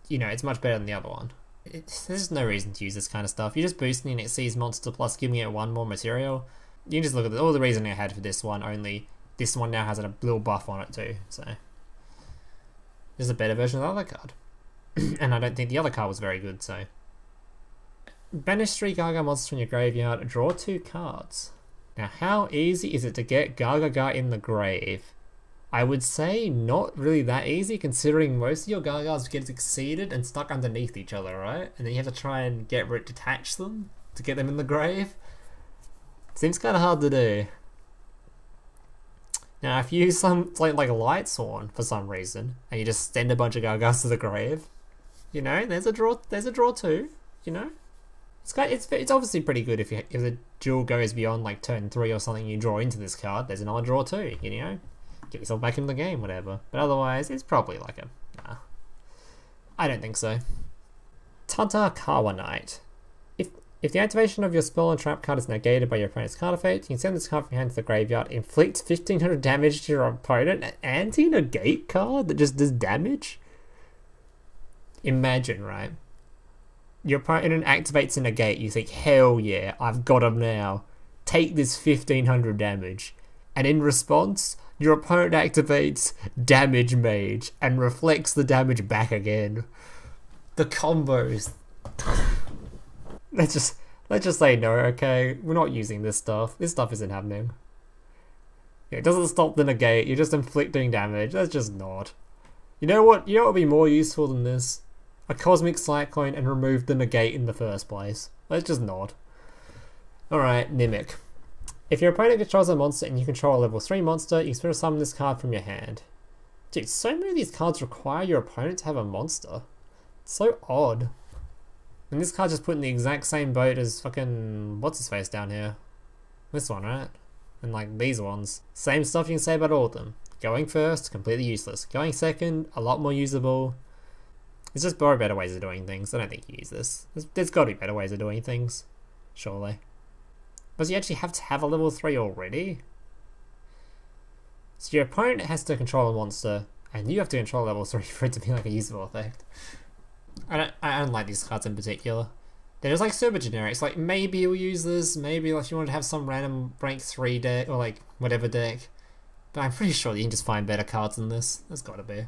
you know, it's much better than the other one. There's no reason to use this kind of stuff. You're just boosting an Xyz monster plus giving it 1 more material. You can just look at all the reasoning I had for this one, only this one now has a little buff on it too, so. There's a better version of the other card. And I don't think the other card was very good, so. Banish 3 Gaga monsters from your graveyard, draw 2 cards. Now how easy is it to get Gaga in the grave? I would say not really that easy, considering most of your Gagas get exceeded and stuck underneath each other, right? And then you have to try and detach them to get them in the grave. Seems kind of hard to do. Now, if you use some like a Light Sworn for some reason, and you just send a bunch of Gargars to the grave, you know, there's a draw. There's a draw too. You know, it's obviously pretty good if the duel goes beyond like turn 3 or something. You draw into this card. There's another draw too. You know, get yourself back into the game, whatever. But otherwise, it's probably like a nah. I don't think so. Tatakawa Knight. If the activation of your spell and trap card is negated by your opponent's card effect, you can send this card from your hand to the graveyard, inflict 1500 damage to your opponent, an anti-negate card that just does damage? Imagine, right? Your opponent activates a negate, you think, hell yeah, I've got him now. Take this 1500 damage. And in response, your opponent activates Damage Mage and reflects the damage back again. The combos. Let's just say no, okay? We're not using this stuff. This stuff isn't happening. Yeah, it doesn't stop the negate, you're just inflicting damage. That's just not. You know what? You know what would be more useful than this? A Cosmic Cyclone and remove the negate in the first place. That's just not. Alright, Mimic. If your opponent controls a monster and you control a level 3 monster, you can special summon this card from your hand. Dude, so many of these cards require your opponent to have a monster. It's so odd. And this card just put in the exact same boat as fucking what's his face down here. This one, right? And like these ones. Same stuff you can say about all of them. Going first, completely useless. Going second, a lot more usable. It's just there are better ways of doing things. I don't think you use this. There's got to be better ways of doing things. Surely. Does you actually have to have a level 3 already? So your opponent has to control a monster, and you have to control level 3 for it to be like a usable effect. I don't like these cards in particular. They're just like super generic. It's like maybe you'll use this, maybe like if you want to have some random rank 3 deck or like whatever deck. But I'm pretty sure you can just find better cards than this. There's gotta be.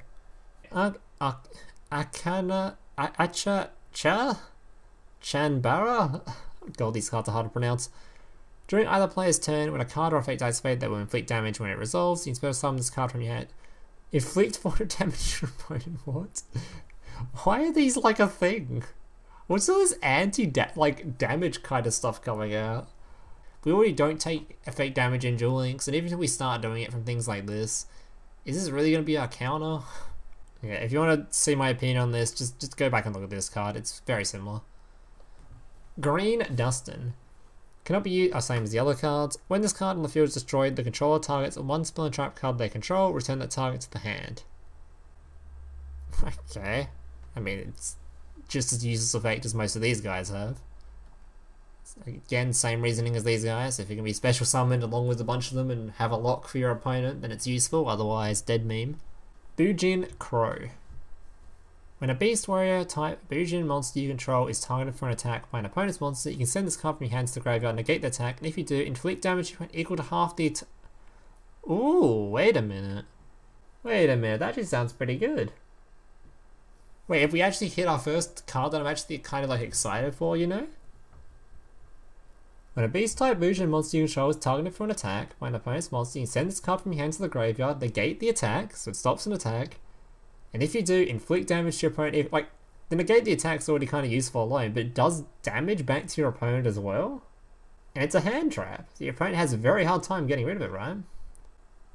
Chanbara? God, these cards are hard to pronounce. During either player's turn, when a card or effect activates that will inflict damage when it resolves, you can special summon this card from your hand. Inflict 400 damage to your opponent. What? Why are these like a thing? What's all this damage kind of stuff coming out? We already don't take effect damage in Duel Links, and even if we start doing it from things like this, is this really going to be our counter? Yeah, if you want to see my opinion on this, just go back and look at this card. It's very similar. Green Dustin. Cannot be used, same as the other cards. When this card on the field is destroyed, the controller targets one spell and trap card they control, return that target to the hand. Okay. I mean, it's just as useless effect as most of these guys have. Again, same reasoning as these guys. If you can be special summoned along with a bunch of them and have a lock for your opponent, then it's useful, otherwise dead meme. Bujin Crow. When a Beast Warrior type Bujin monster you control is targeted for an attack by an opponent's monster, you can send this card from your hand to the graveyard, negate the attack, and if you do, inflict damage equal to half the Ooh, wait a minute. Wait a minute, that actually sounds pretty good. Wait, if we actually hit our first card that I'm actually kind of like excited for, you know? When a Beast type Bujin monster you control is targeted for an attack by an opponent's monster, you can send this card from your hand to the graveyard, negate the attack, so it stops an attack, and if you do, inflict damage to your opponent. Like, the negate the attack's already kind of useful alone, but it does damage back to your opponent as well? And it's a hand trap, so your opponent has a very hard time getting rid of it, right?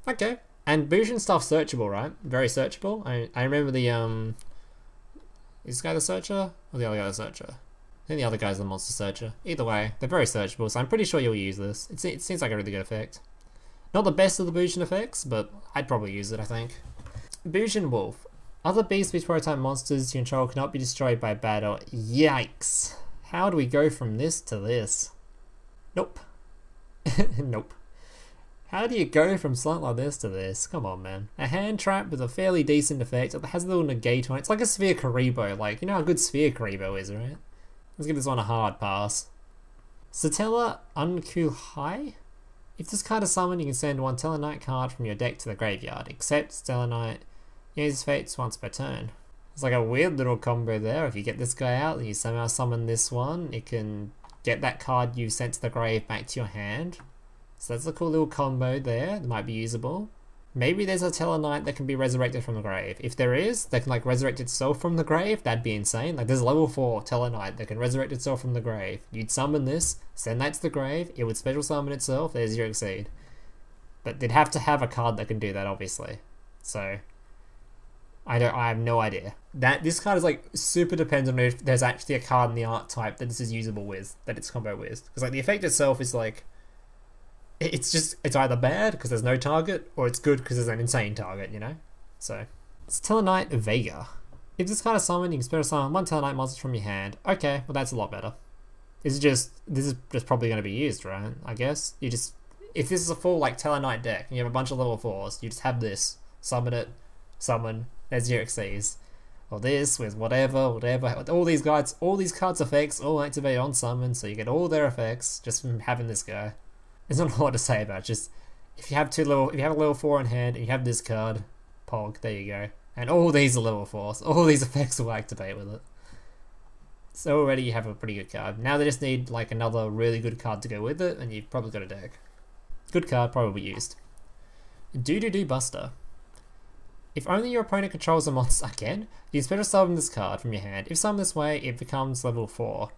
Okay. And Bujin stuff's searchable, right? Very searchable. I remember the, is this guy the searcher? Or the other guy the searcher? I think the other guy's the monster searcher. Either way, they're very searchable, so I'm pretty sure you'll use this. It seems like a really good effect. Not the best of the Bujin effects, but I'd probably use it, I think. Bujin Wolf. Other Beast type monsters you control cannot be destroyed by battle. Yikes. How do we go from this to this? Nope. Nope. How do you go from something like this to this? Come on, man. A hand trap with a fairly decent effect. It has a little negate on it. It's like a Sphere Karibo. Like, you know how good Sphere Karibo is, right? Let's give this one a hard pass. Satella Unkulhai. If this card is summoned, you can send one Tellarknight card from your deck to the graveyard, except Tellarknight uses fates once per turn. It's like a weird little combo there. If you get this guy out and you somehow summon this one, it can get that card you sent to the grave back to your hand. So that's a cool little combo there that might be usable. Maybe there's a Tellarknight that can be resurrected from the grave. If there is, that can like resurrect itself from the grave, that'd be insane. Like there's a level 4 Tellarknight that can resurrect itself from the grave. You'd summon this, send that to the grave, it would special summon itself, there's your Exceed. But they'd have to have a card that can do that, obviously. So I have no idea. This card is like super dependent on if there's actually a card in the art type that this is usable with, that it's combo with. Because like the effect itself is like, it's either bad because there's no target, or it's good because there's an insane target, you know? So it's Tellarknight Vega. If this card is summoned, you can special summon one Tellarknight monster from your hand. Okay, well that's a lot better. This is just probably going to be used, right? I guess if this is a full like Tellarknight deck and you have a bunch of level 4s, you just have this, summon it, summon. There's your Xyz. Or this with whatever. All these cards' effects all activate on summon, so you get all their effects just from having this guy. There's not a lot to say about it. Just if you have a level 4 in hand and you have this card, Pog, there you go. And all these are level 4s. All these effects will activate with it. So already you have a pretty good card. Now they just need like another really good card to go with it, and you've probably got a deck. Good card, probably used. Do Buster. If only your opponent controls a monster again, you can special summon this card from your hand. If summoned this way, it becomes level 4.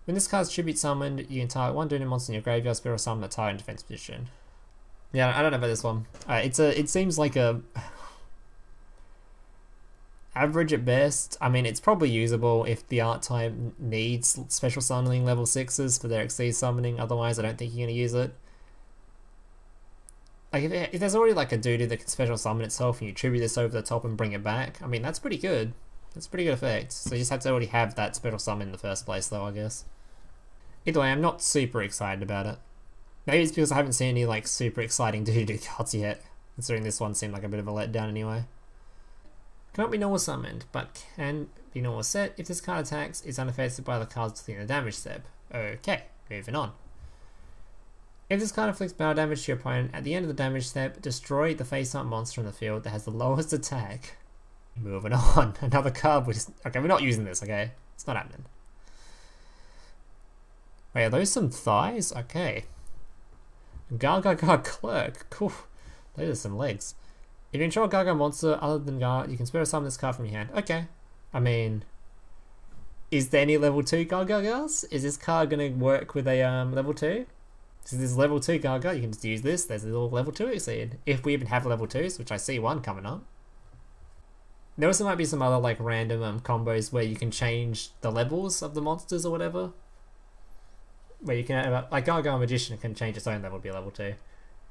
When this card's tribute summoned, you can target one Doodu monster in your graveyard, special summon a target in defense position. Yeah, I don't know about this one. It seems like a average at best. I mean, it's probably usable if the art type needs special summoning level 6s for their Xyz summoning. Otherwise, I don't think you're going to use it. Like, if there's already like a Doodu that can special summon itself and you tribute this over the top and bring it back, I mean, that's pretty good. That's a pretty good effect. So you just have to already have that special summon in the first place, though, I guess. Either way, I'm not super excited about it. Maybe it's because I haven't seen any like super exciting Doodu cards yet, considering this one seemed like a bit of a letdown anyway. Cannot be normal summoned, but can be normal set. If this card attacks, it's unaffected by the cards to the end of the damage step. Okay, moving on. If this card inflicts battle damage to your opponent, at the end of the damage step, destroy the face-up monster in the field that has the lowest attack. Moving on. Another card with... Okay, we're not using this, okay? It's not happening. Wait, are those some thighs? Okay. Gargaga Clerk. Cool. Those are some legs. If you control a Gargaga monster other than Gar, you can special summon this card from your hand. Okay. I mean... Is there any level 2 Gargagas? Is this card going to work with a level 2? So this is level 2 Garga, you can just use this. There's a little level 2 Exceed. If we even have level 2s, which I see one coming up. There also might be some other like random combos where you can change the levels of the monsters or whatever. Where you can, like Garga Magician can change its own level to be a level 2.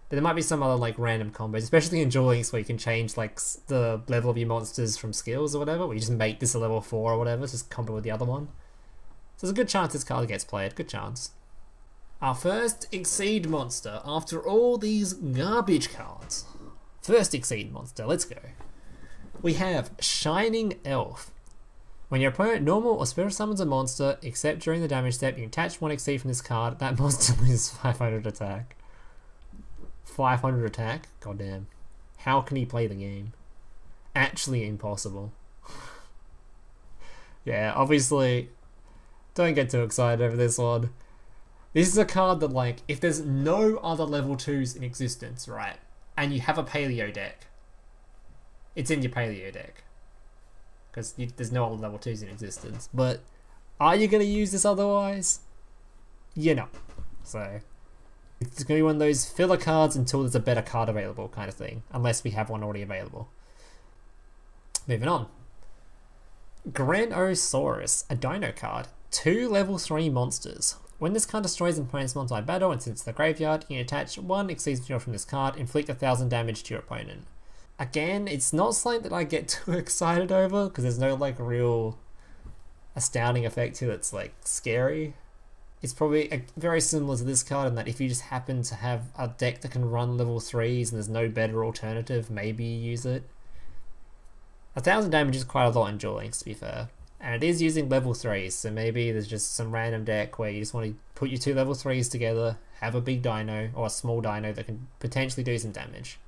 But there might be some other like random combos, especially in Duel Links, where you can change like the level of your monsters from skills or whatever, where you just make this a level 4 or whatever, just combo with the other one. So there's a good chance this card gets played, good chance. Our first Exceed monster after all these garbage cards. First Exceed monster, let's go. We have Shining Elf. When your opponent normal or special summons a monster, except during the damage step, you can attach one Exceed from this card. That monster loses 500 attack. 500 attack? Goddamn. How can he play the game? Actually impossible. Yeah, obviously, don't get too excited over this one. This is a card that, like, if there's no other level 2s in existence, right, and you have a Paleo deck, it's in your Paleo deck. Because there's no other level 2s in existence. But are you going to use this otherwise? You're not. So, it's going to be one of those filler cards until there's a better card available kind of thing. Unless we have one already available. Moving on. Granosaurus, a dino card. 2 level 3 monsters. When this card destroys an opponent's monster in battle and sends it to the graveyard, you can attach one Exceed material from this card, inflict 1000 damage to your opponent. Again, it's not something that I get too excited over, because there's no like real astounding effect here that's like scary. It's probably very similar to this card in that if you just happen to have a deck that can run level 3s and there's no better alternative, maybe you use it. 1000 damage is quite a lot in Duel Links, to be fair. And it is using level 3s, so maybe there's just some random deck where you just want to put your 2 level 3s together, have a big dino, or a small dino that can potentially do some damage.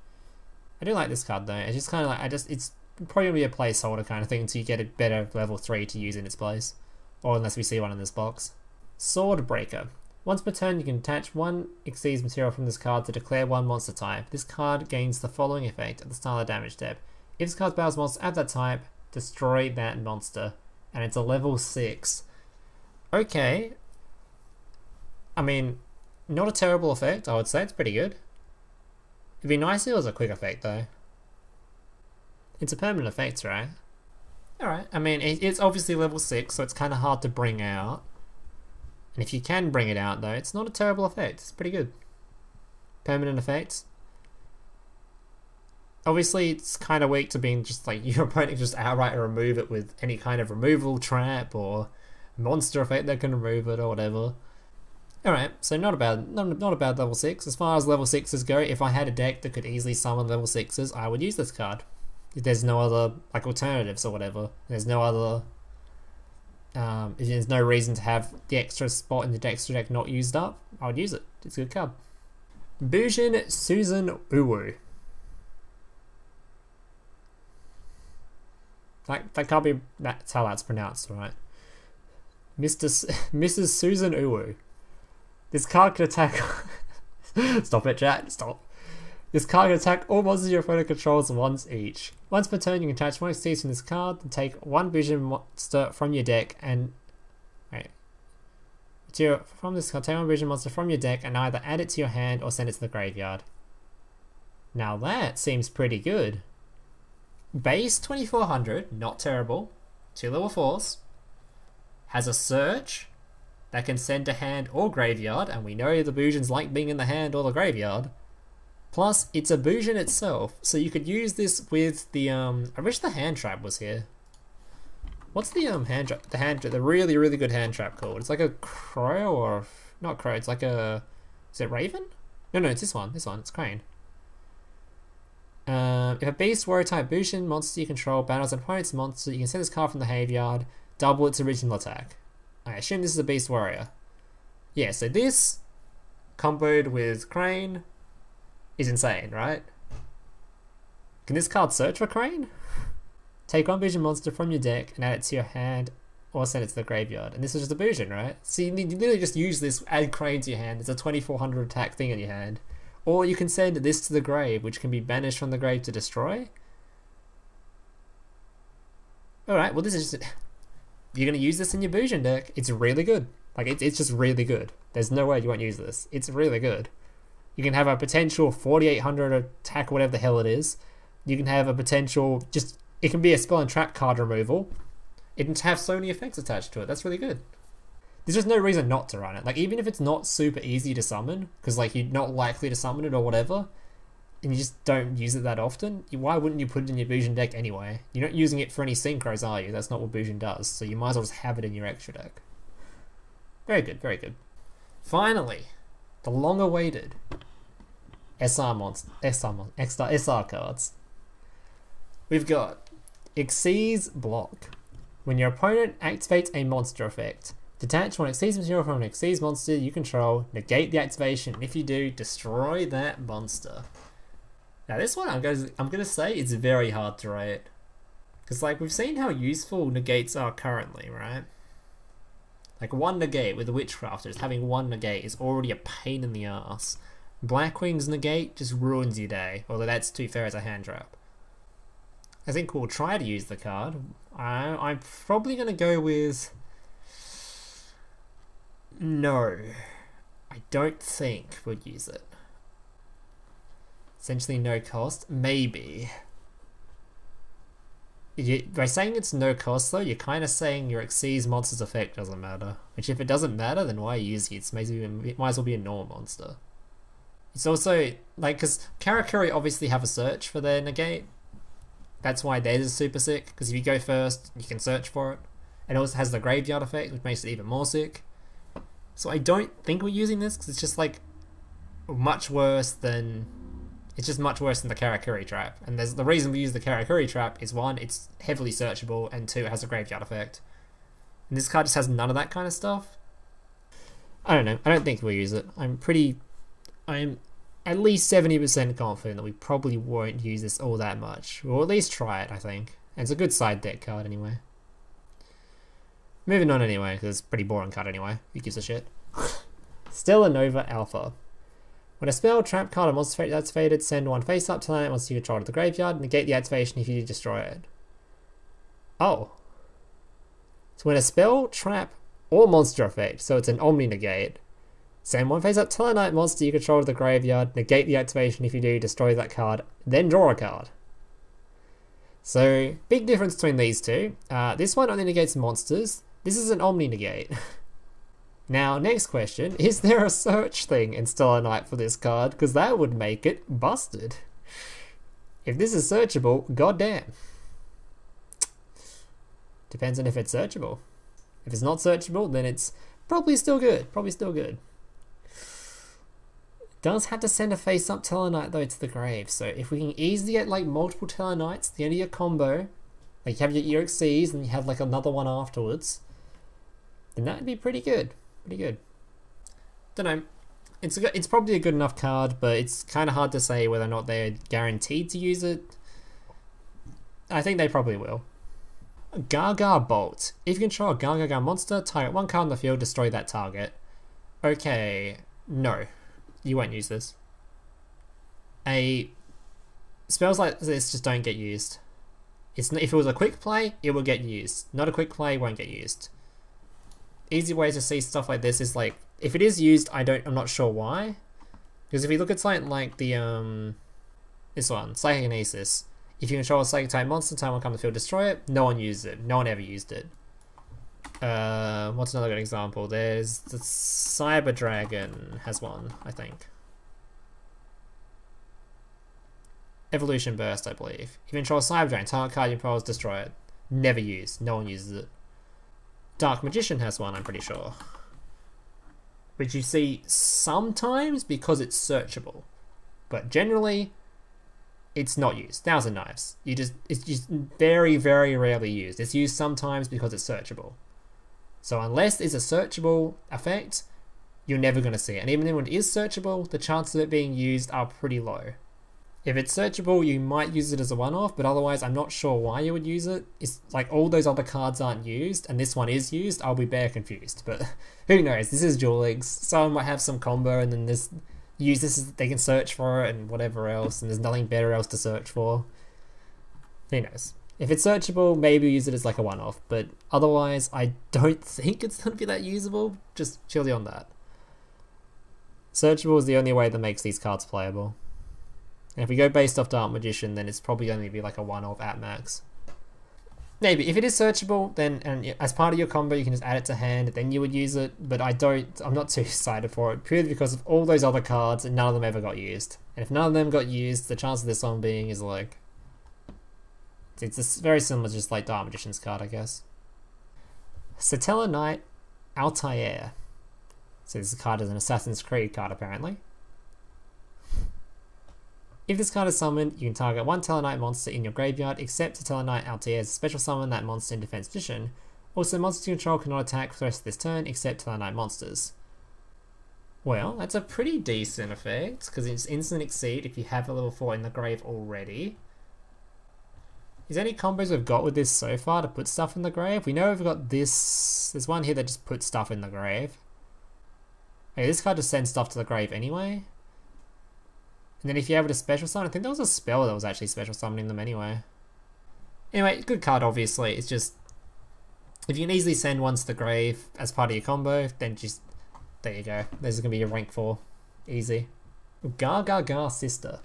I do like this card though, it's just kind of like, it's probably going to be a placeholder kind of thing until you get a better level 3 to use in its place. Or unless we see one in this box. Swordbreaker. Once per turn you can attach one Exceed material from this card to declare one monster type. This card gains the following effect at the start of the damage step. If this card battles monster at that type, destroy that monster. And it's a level 6. Okay. I mean, not a terrible effect, I would say. It's pretty good. It'd be nice if it was a quick effect though. It's a permanent effect, right? Alright, I mean, it's obviously level 6, so it's kind of hard to bring out. And if you can bring it out though, it's not a terrible effect. It's pretty good. Permanent effects. Obviously, it's kind of weak to being just like your opponent just outright remove it with any kind of removal trap or monster effect that can remove it or whatever. Alright, so not a bad level 6. As far as level 6s go, if I had a deck that could easily summon level 6s, I would use this card. If there's no other like alternatives or whatever, there's no other if there's no reason to have the extra spot in the Dexter deck not used up, I would use it. It's a good card. Bujin Susan Uwu. That can't be, that's how that's pronounced, right? Mrs. Susan Uwu. This card can attack. Stop it, chat. Stop. This card can attack all monsters your opponent controls once each. Once per turn, you can attach one Xyz from this card and take one Bujin monster from your deck and. Wait. From this card, take one Bujin monster from your deck and either add it to your hand or send it to the graveyard. Now that seems pretty good. Base 2400, not terrible. 2 level 4s. Has a search that can send to hand or graveyard, and we know the Bujins like being in the hand or the graveyard. Plus, it's a Bujin itself, so you could use this with the I wish the hand trap was here. What's the hand trap? The really good hand trap called? It's like a crow or not crow. It's like a, is it raven? No, it's this one. It's crane. If a beast warrior type Bujin monster you control battles an opponent's monster, you can send this card from the graveyard, double its original attack. I assume this is a beast warrior. Yeah, so this comboed with crane is insane, right? Can this card search for crane? Take one Bujin monster from your deck and add it to your hand or send it to the graveyard. And this is just a Bujin, right? So you literally just use this, add crane to your hand. It's a 2400 attack thing in your hand. Or you can send this to the grave, which can be banished from the grave to destroy. Alright, well this is just... You're going to use this in your Bujin deck. It's really good. Like, it's just really good. There's no way you won't use this. It's really good. You can have a potential 4800 attack, whatever the hell it is. You can have a potential... just it can be a spell and trap card removal. It can have so many effects attached to it. That's really good. There's just no reason not to run it. Like, even if it's not super easy to summon, because like you're not likely to summon it or whatever, and you just don't use it that often, why wouldn't you put it in your Bujin deck anyway? You're not using it for any synchros, are you? That's not what Bujin does, so you might as well just have it in your extra deck. Very good, very good. Finally, the long-awaited SR cards. We've got Xyz Block. When your opponent activates a monster effect, detach one Xyz material from an Xyz monster you control, negate the activation, and if you do, destroy that monster. Now this one I'm gonna say it's very hard to rate. Because like we've seen how useful negates are currently, right? Like one negate with the Witchcrafters, having one negate is already a pain in the ass. Blackwing's negate just ruins your day, although that's too fair as a hand trap. I think we'll try to use the card. I'm probably gonna go with... No, I don't think we'll use it. Essentially no cost, maybe. By saying it's no cost though, you're kind of saying your Xyz monster's effect doesn't matter. Which if it doesn't matter, then why use it? It might as well be a normal monster. It's also, like, because Karakuri obviously have a search for their negate. That's why theirs is super sick, because if you go first, you can search for it. It also has the graveyard effect, which makes it even more sick. So I don't think we're using this, because it's just, like, much worse than... It's just much worse than the Karakuri trap. And the reason we use the Karakuri trap is, one, it's heavily searchable, and two, it has a graveyard effect. And this card just has none of that kind of stuff. I don't know. I don't think we'll use it. I'm at least 70% confident that we probably won't use this all that much. We'll at least try it, I think. And it's a good side deck card anyway. Moving on anyway, because it's a pretty boring card anyway. Who gives a shit? Stellar Nova Alpha. When a spell, trap card, or monster effect that's faded, send one face up to land once you control to the graveyard, negate the activation if you destroy it. Oh. So when a spell, trap, or monster effect, so it's an Omni negate, Send one face-up Tellarknight monster you control to the graveyard, negate the activation if you do, destroy that card, then draw a card. So, big difference between these two. This one only negates monsters. This is an Omni negate. Now, next question, is there a search thing in Stellar Knight for this card? Because that would make it busted. If this is searchable, goddamn. Depends on if it's searchable. If it's not searchable, then it's probably still good. Probably still good. Does have to send a face-up Tellarknight though to the grave, so if we can easily get like multiple Tellarknights at the end of your combo, like you have your EXCs and you have like another one afterwards, then that'd be pretty good. Pretty good. Don't know. It's probably a good enough card, but it's kind of hard to say whether or not they're guaranteed to use it. I think they probably will. Gaga Bolt. If you control a Gaga monster, target one card on the field, destroy that target. Okay, no. You won't use this. Spells like this just don't get used. If it was a quick play, it will get used. Not a quick play, won't get used. Easy way to see stuff like this is like, if it is used, I'm not sure why. Because if you look at something like the this one, Psychokinesis. If you control a Psychic type monster, time will come to the field, destroy it. No one used it. No one ever used it. What's another good example? There's the Cyber Dragon has one, I think. Evolution Burst, I believe. If you control a Cyber Dragon, target card you control, destroy it. Never used. No one uses it. Dark Magician has one, I'm pretty sure. Which you see sometimes because it's searchable. But generally, it's not used. Thousand Knives. It's just very, very rarely used. It's used sometimes because it's searchable. So unless it's a searchable effect, you're never going to see it. And even when it is searchable, the chances of it being used are pretty low. If it's searchable, you might use it as a one-off, but otherwise I'm not sure why you would use it. It's like all those other cards aren't used, and this one is used, I'll be bare confused. But who knows, this is Duel Links. Someone might have some combo and then use this as they can search for it and whatever else, and there's nothing better else to search for. Who knows. If it's searchable, maybe use it as like a one-off, but otherwise I don't think it's going to be that usable, just purely on that. Searchable is the only way that makes these cards playable. And if we go based off Dark Magician, then it's probably going to be like a one-off at max. Maybe. If it is searchable, then and as part of your combo you can just add it to hand, then you would use it, but I'm not too excited for it, purely because of all those other cards and none of them ever got used. And if none of them got used, the chance of this one being is like... It's very similar to just like Dark Magician's card, I guess. Satella Knight Altair. So this card is an Assassin's Creed card, apparently. If this card is summoned, you can target one Tellarknight monster in your graveyard, except Tellarknight Altair is a special summon that monster in Defense Edition. Also, monsters you control cannot attack for the rest of this turn, except Tellarknight monsters. Well, that's a pretty decent effect, because it's instant exceed if you have a level 4 in the grave already. Is there any combos we've got with this so far to put stuff in the grave? We know we've got this. There's one here that just puts stuff in the grave. Okay, this card just sends stuff to the grave anyway. And then if you're able to special summon, I think there was a spell that was actually special summoning them anyway. Anyway, good card obviously. It's just, if you can easily send one to the grave as part of your combo, then just, there you go. There's going to be your rank 4. Easy. Gaga Sister.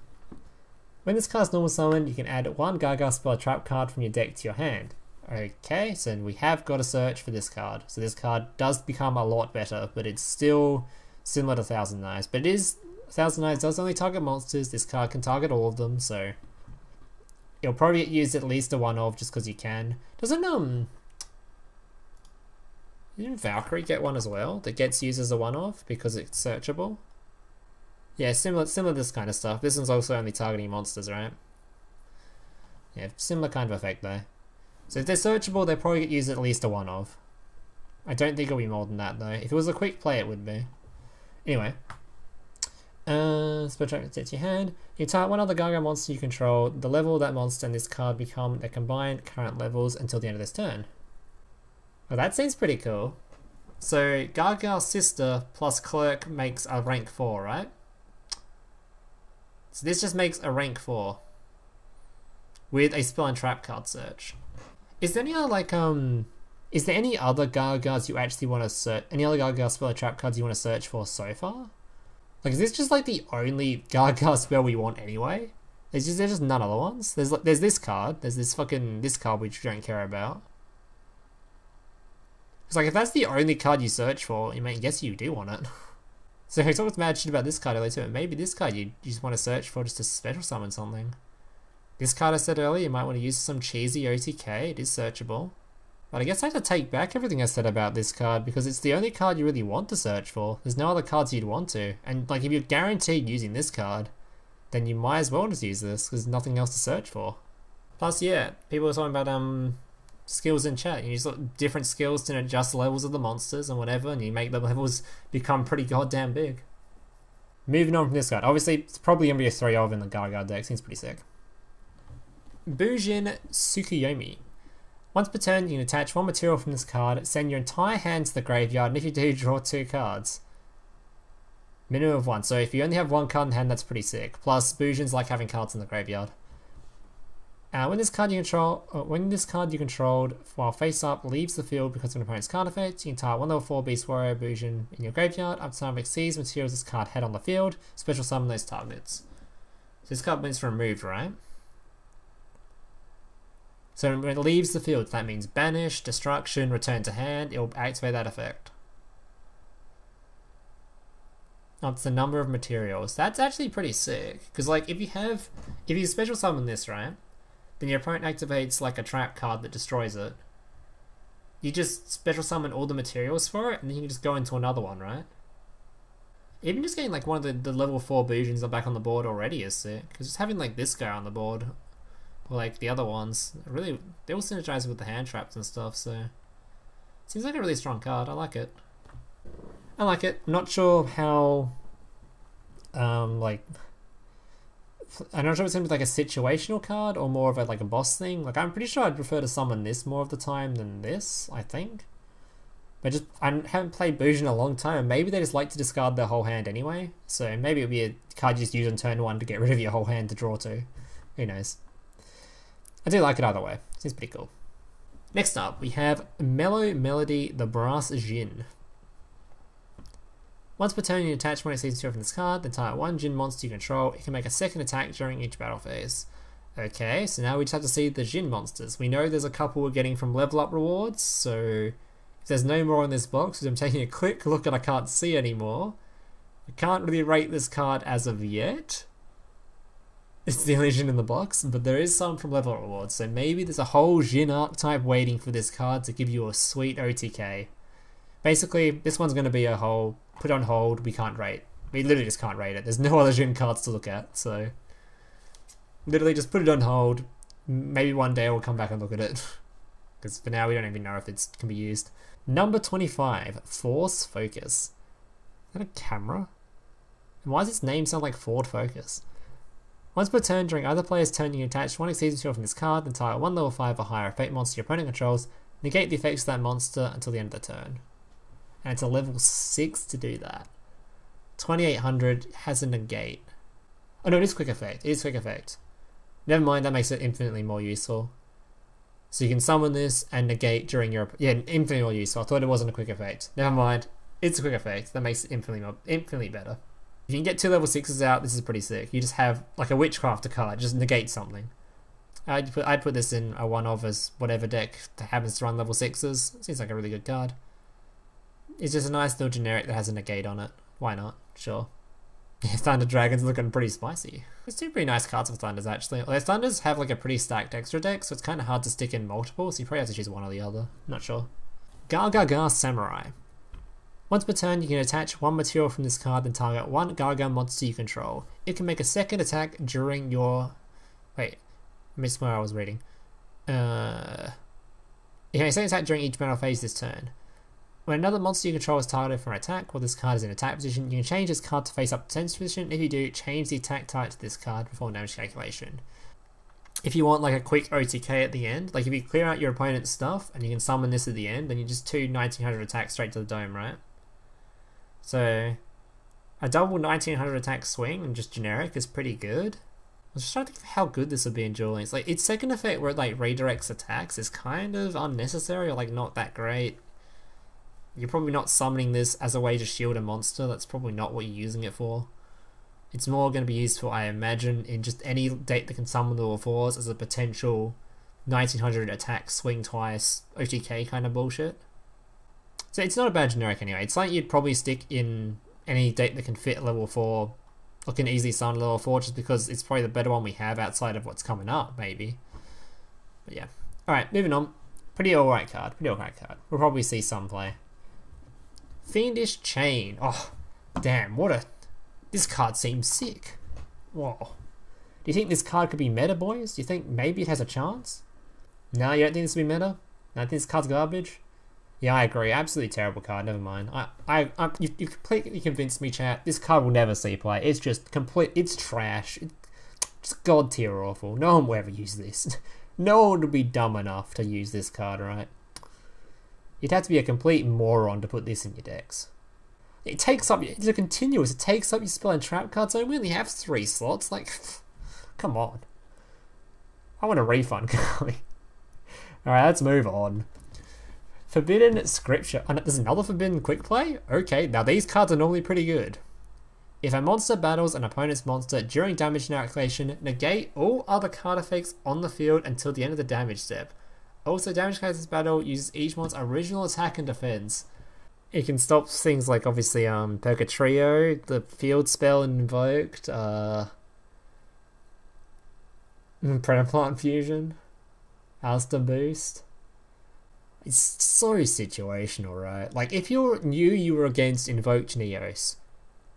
When this card's normal summoned, you can add one Gaga spell trap card from your deck to your hand. Okay, so we have got to search for this card. So this card does become a lot better, but it's still similar to Thousand Knives. But it is, Thousand Knives does only target monsters. This card can target all of them, so it'll probably get used at least a one-off just because you can. Didn't Valkyrie get one as well that gets used as a one-off because it's searchable? Yeah, similar to this kind of stuff. This one's also only targeting monsters, right? Yeah, similar kind of effect though. So if they're searchable, they'll probably get used at least a one-off. I don't think it'll be more than that though. If it was a quick play, it would be. Anyway. Spell trap sets your hand. You target one other Gaga monster you control. The level of that monster and this card become their combined current levels until the end of this turn. Well, that seems pretty cool. So Gaga Sister plus Clerk makes a rank 4, right? So this just makes a rank 4 with a spell and trap card search. Is there any other like Is there any other Gargars you actually want to search? Any other Gargar spell or trap cards you want to search for so far? Like, is this just like the only Gargar spell we want anyway? There's just none other ones. There's this card. There's this card which we don't care about. It's like, if that's the only card you search for, you may guess you do want it. So I talked mad shit about this card earlier too. Maybe this card you just want to search for just to special summon something. This card I said earlier, you might want to use some cheesy OTK. It is searchable. But I guess I have to take back everything I said about this card because it's the only card you really want to search for. There's no other cards you'd want to. And like, if you're guaranteed using this card, then you might as well just use this because there's nothing else to search for. Plus, yeah, people are talking about skills in chat. You use different skills to adjust the levels of the monsters and whatever, and you make the levels become pretty goddamn big. Moving on from this card. Obviously, it's probably going to be a 3 of in the Gargar deck. Seems pretty sick. Bujin Tsukuyomi. Once per turn, you can attach one material from this card, send your entire hand to the graveyard, and if you do, draw 2 cards. Minimum of 1. So if you only have 1 card in hand, that's pretty sick. Plus, Bujin's like having cards in the graveyard. When this card you controlled while face up leaves the field because of an opponent's card effect, you can tile 1 level 4 Beast Warrior Bujin in your graveyard up to time it exceeds materials this card had on the field. Special summon those targets. So this card means removed, right? So when it leaves the field, that means banish, destruction, return to hand. It will activate that effect. Up to the number of materials. That's actually pretty sick. Because like if you special summon this, right? Then your opponent activates like a trap card that destroys it. You just special summon all the materials for it, and then you can just go into another one, right? Even just getting like one of the level 4 Bujins back on the board already is sick. Because just having like this guy on the board, or like the other ones, really, they all synergize with the hand traps and stuff, so... Seems like a really strong card, I like it. I like it. I'm not sure how... I'm not sure if it's going to be like a situational card or more of a boss thing. Like, I'm pretty sure I'd prefer to summon this more of the time than this, I think. But I haven't played Bujin in a long time, and maybe they just like to discard their whole hand anyway. So maybe it'll be a card you just use on turn 1 to get rid of your whole hand to draw 2. Who knows? I do like it either way. Seems pretty cool. Next up, we have Mellow Melody, the Brass Djinn. Once per turn, you attach one exceeds 2 from this card, then target 1 Djinn monster you control. It can make a second attack during each battle phase. Okay, so now we just have to see the Djinn monsters. We know there's a couple we're getting from level up rewards, so if there's no more in this box, because I'm taking a quick look and I can't see anymore, I can't really rate this card as of yet. It's the only Djinn in the box, but there is some from level up rewards, so maybe there's a whole Djinn archetype waiting for this card to give you a sweet OTK. Basically, this one's going to be a whole put on hold, we can't rate. We literally just can't rate it. There's no other Djinn cards to look at, so literally just put it on hold. Maybe one day we'll come back and look at it. Because for now we don't even know if it can be used. Number 25, Force Focus. Is that a camera? And why does its name sound like Ford Focus? Once per turn, during either player's turn, you can attach one exceeds material from this card, then target 1 level 5 or higher effect monster your opponent controls, negate the effects of that monster until the end of the turn. And it's a level 6 to do that. 2800 has a negate. Oh no, it is quick effect. It is quick effect. Never mind, that makes it infinitely more useful. So you can summon this and negate during your... Yeah, infinitely more useful. I thought it wasn't a quick effect. Never mind. It's a quick effect. That makes it infinitely better. If you can get 2 level 6s out, this is pretty sick. You just have like a Witchcrafter card. Just negate something. I'd put this in a one of as whatever deck that happens to run level 6s. Seems like a really good card. It's just a nice little generic that has a negate on it. Why not? Sure. Yeah, Thunder Dragon's looking pretty spicy. There's 2 pretty nice cards for Thunders actually. Although Thunders have like a pretty stacked extra deck, so it's kind of hard to stick in multiple, so you probably have to choose one or the other. Not sure. Gargaga Samurai. Once per turn, you can attach 1 material from this card and target 1 Garga monster you control. It can make a second attack during your... Wait, I missed where I was reading. It can make a second attack during each battle phase this turn. When another monster you control is targeted for an attack, while this card is in attack position, you can change this card to face up to 10th position. If you do, change the attack type to this card before damage calculation. If you want like a quick OTK at the end, like if you clear out your opponent's stuff and you can summon this at the end, then you just 2 1900 attacks straight to the dome, right? So a double 1900 attack swing and just generic is pretty good. was just trying to think of how good this would be in Duel Links. Like, its second effect where it like redirects attacks is kind of unnecessary or like not that great. You're probably not summoning this as a way to shield a monster. That's probably not what you're using it for. It's more going to be used for, I imagine, in just any deck that can summon the level 4s as a potential 1900 attack, swing twice, OTK kind of bullshit. So it's not a bad generic anyway. It's like you'd probably stick in any deck that can fit level 4, or can easily summon level 4, just because it's probably the better one we have outside of what's coming up, maybe. But yeah. Alright, moving on. Pretty alright card. We'll probably see some play. Fiendish Chain. Oh, damn, this card seems sick. Whoa. Do you think this card could be meta, boys? Do you think maybe it has a chance? No, you don't think this will be meta? No, I think this card's garbage? Yeah, I agree. Absolutely terrible card. Never mind. You completely convinced me, chat. This card will never see play. It's just it's trash. It's just god tier awful. No one will ever use this. No one would be dumb enough to use this card, right? You'd have to be a complete moron to put this in your decks. It takes up, it's a continuous, it takes up your spell and trap cards. So we only have 3 slots, like, come on. I want a refund, Carly. Alright, let's move on. Forbidden Scripture. Oh, there's another Forbidden Quick Play? Okay, now these cards are normally pretty good. If a monster battles an opponent's monster during damage calculation, negate all other card effects on the field until the end of the damage step. Also, damage calculator's battle uses each monster's original attack and defense. It can stop things like, obviously, Purgatrio, the field spell invoked, Predaplant Fusion, Alistair Boost. It's so situational, right? Like, if you knew you were against Invoked Neos,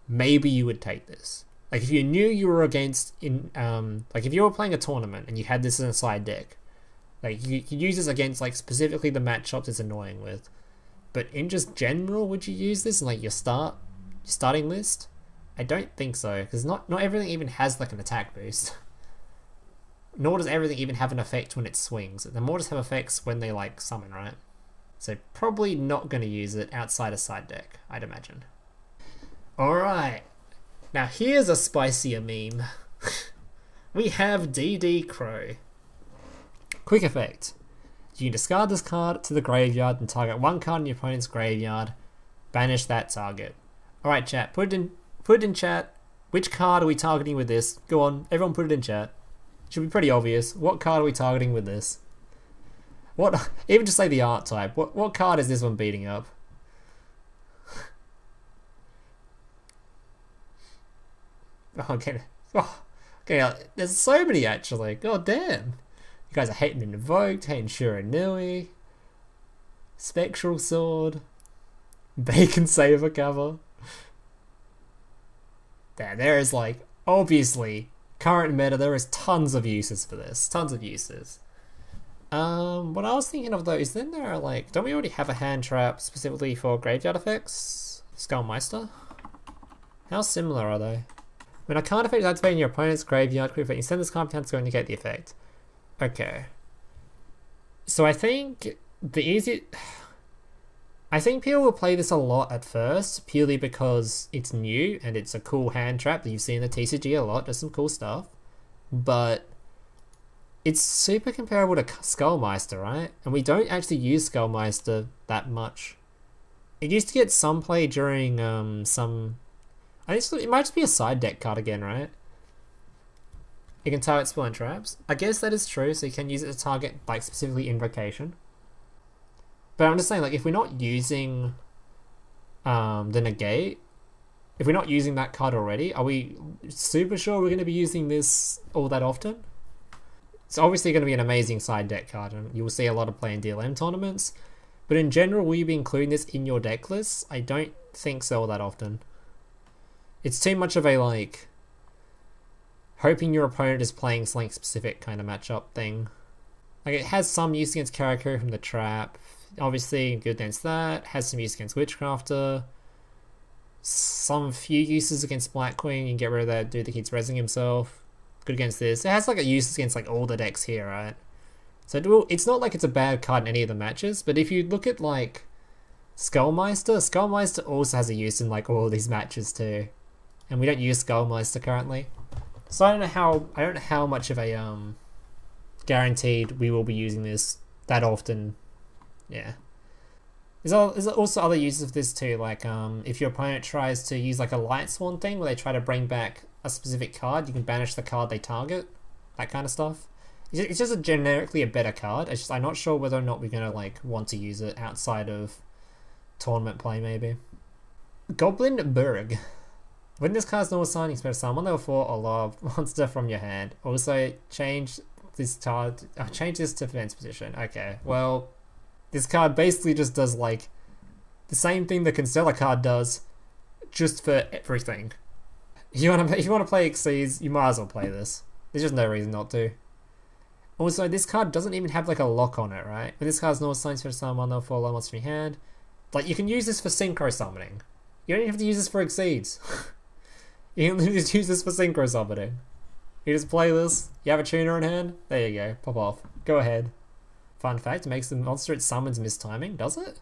maybe you would take this. Like, if you knew you were against, like, if you were playing a tournament and you had this in a side deck, like, you could use this against, like, specifically the matchups it's annoying with. But in just general, would you use this in, like, your starting list? I don't think so, because not everything even has, like, an attack boost. Nor does everything even have an effect when it swings. They more just have effects when they, like, summon, right? So probably not going to use it outside a side deck, I'd imagine. Alright. Now here's a spicier meme. We have DD Crow. Quick effect. You can discard this card to the graveyard and target one card in your opponent's graveyard. Banish that target. Alright chat, put it in chat. Which card are we targeting with this? Go on, everyone put it in chat. Should be pretty obvious. What card are we targeting with this? What? Even just say the art type. What card is this one beating up? Okay. Oh, okay, there's so many actually. God damn. You guys are hating Invoked, hating Shiranui, Spectral Sword, Bacon Saver cover. There is, like, obviously, current meta, there is tons of uses for this. Tons of uses. What I was thinking of though is then there are, like, don't we already have a hand trap specifically for graveyard effects? Skullmeister? How similar are they? When a card effect is activated in your opponent's graveyard, you send this card to negate the effect. Okay. So I think I think people will play this a lot at first, purely because it's new and it's a cool hand trap that you've seen in the TCG a lot. Does some cool stuff. But it's super comparable to Skullmeister, right? And we don't actually use Skullmeister that much. It used to get some play during some... I think it might just be a side deck card again, right? You can target spell and traps. I guess that is true, so you can use it to target, like, specifically Invocation. But I'm just saying, like, if we're not using the negate, if we're not using that card already, are we super sure we're going to be using this all that often? It's obviously going to be an amazing side deck card, and you will see a lot of play in DLM tournaments. But in general, will you be including this in your deck lists? I don't think so all that often. It's too much of a, like, hoping your opponent is playing something specific kind of matchup thing. Like, it has some use against Karakuri from the trap. Obviously, good against that. Has some use against Witchcrafter. Some few uses against Black Queen. You can get rid of that dude that keeps rezzing himself. Good against this. It has, like, a use against, like, all the decks here, right? So it's not like it's a bad card in any of the matches, but if you look at, like, Skullmeister also has a use in, like, all of these matches too. And we don't use Skullmeister currently. So I don't know how much of a guaranteed we will be using this that often. Yeah. There's also other uses of this too, like if your opponent tries to use like a light swan thing where they try to bring back a specific card, you can banish the card they target, that kind of stuff. It's just generically a better card. It's just I'm not sure whether or not we're gonna like want to use it outside of tournament play maybe. Goblin Burg. When this card's normal sign, you expect summon 1 level 4 or lower monster from your hand. Also change this card. Change this to defense position. Okay, well, this card basically just does like the same thing the Constellar card does, just for everything. If you want to play Xyz, you might as well play this. There's just no reason not to. Also, this card doesn't even have like a lock on it, right? When this card's normal sign, you summon 1 level 4 lower monster from your hand. Like you can use this for synchro summoning. You don't even have to use this for Xyz. You can just use this for synchro summoning. You just play this, you have a tuner in hand, there you go, pop off. Go ahead. Fun fact, it makes the monster it summons mistiming, does it?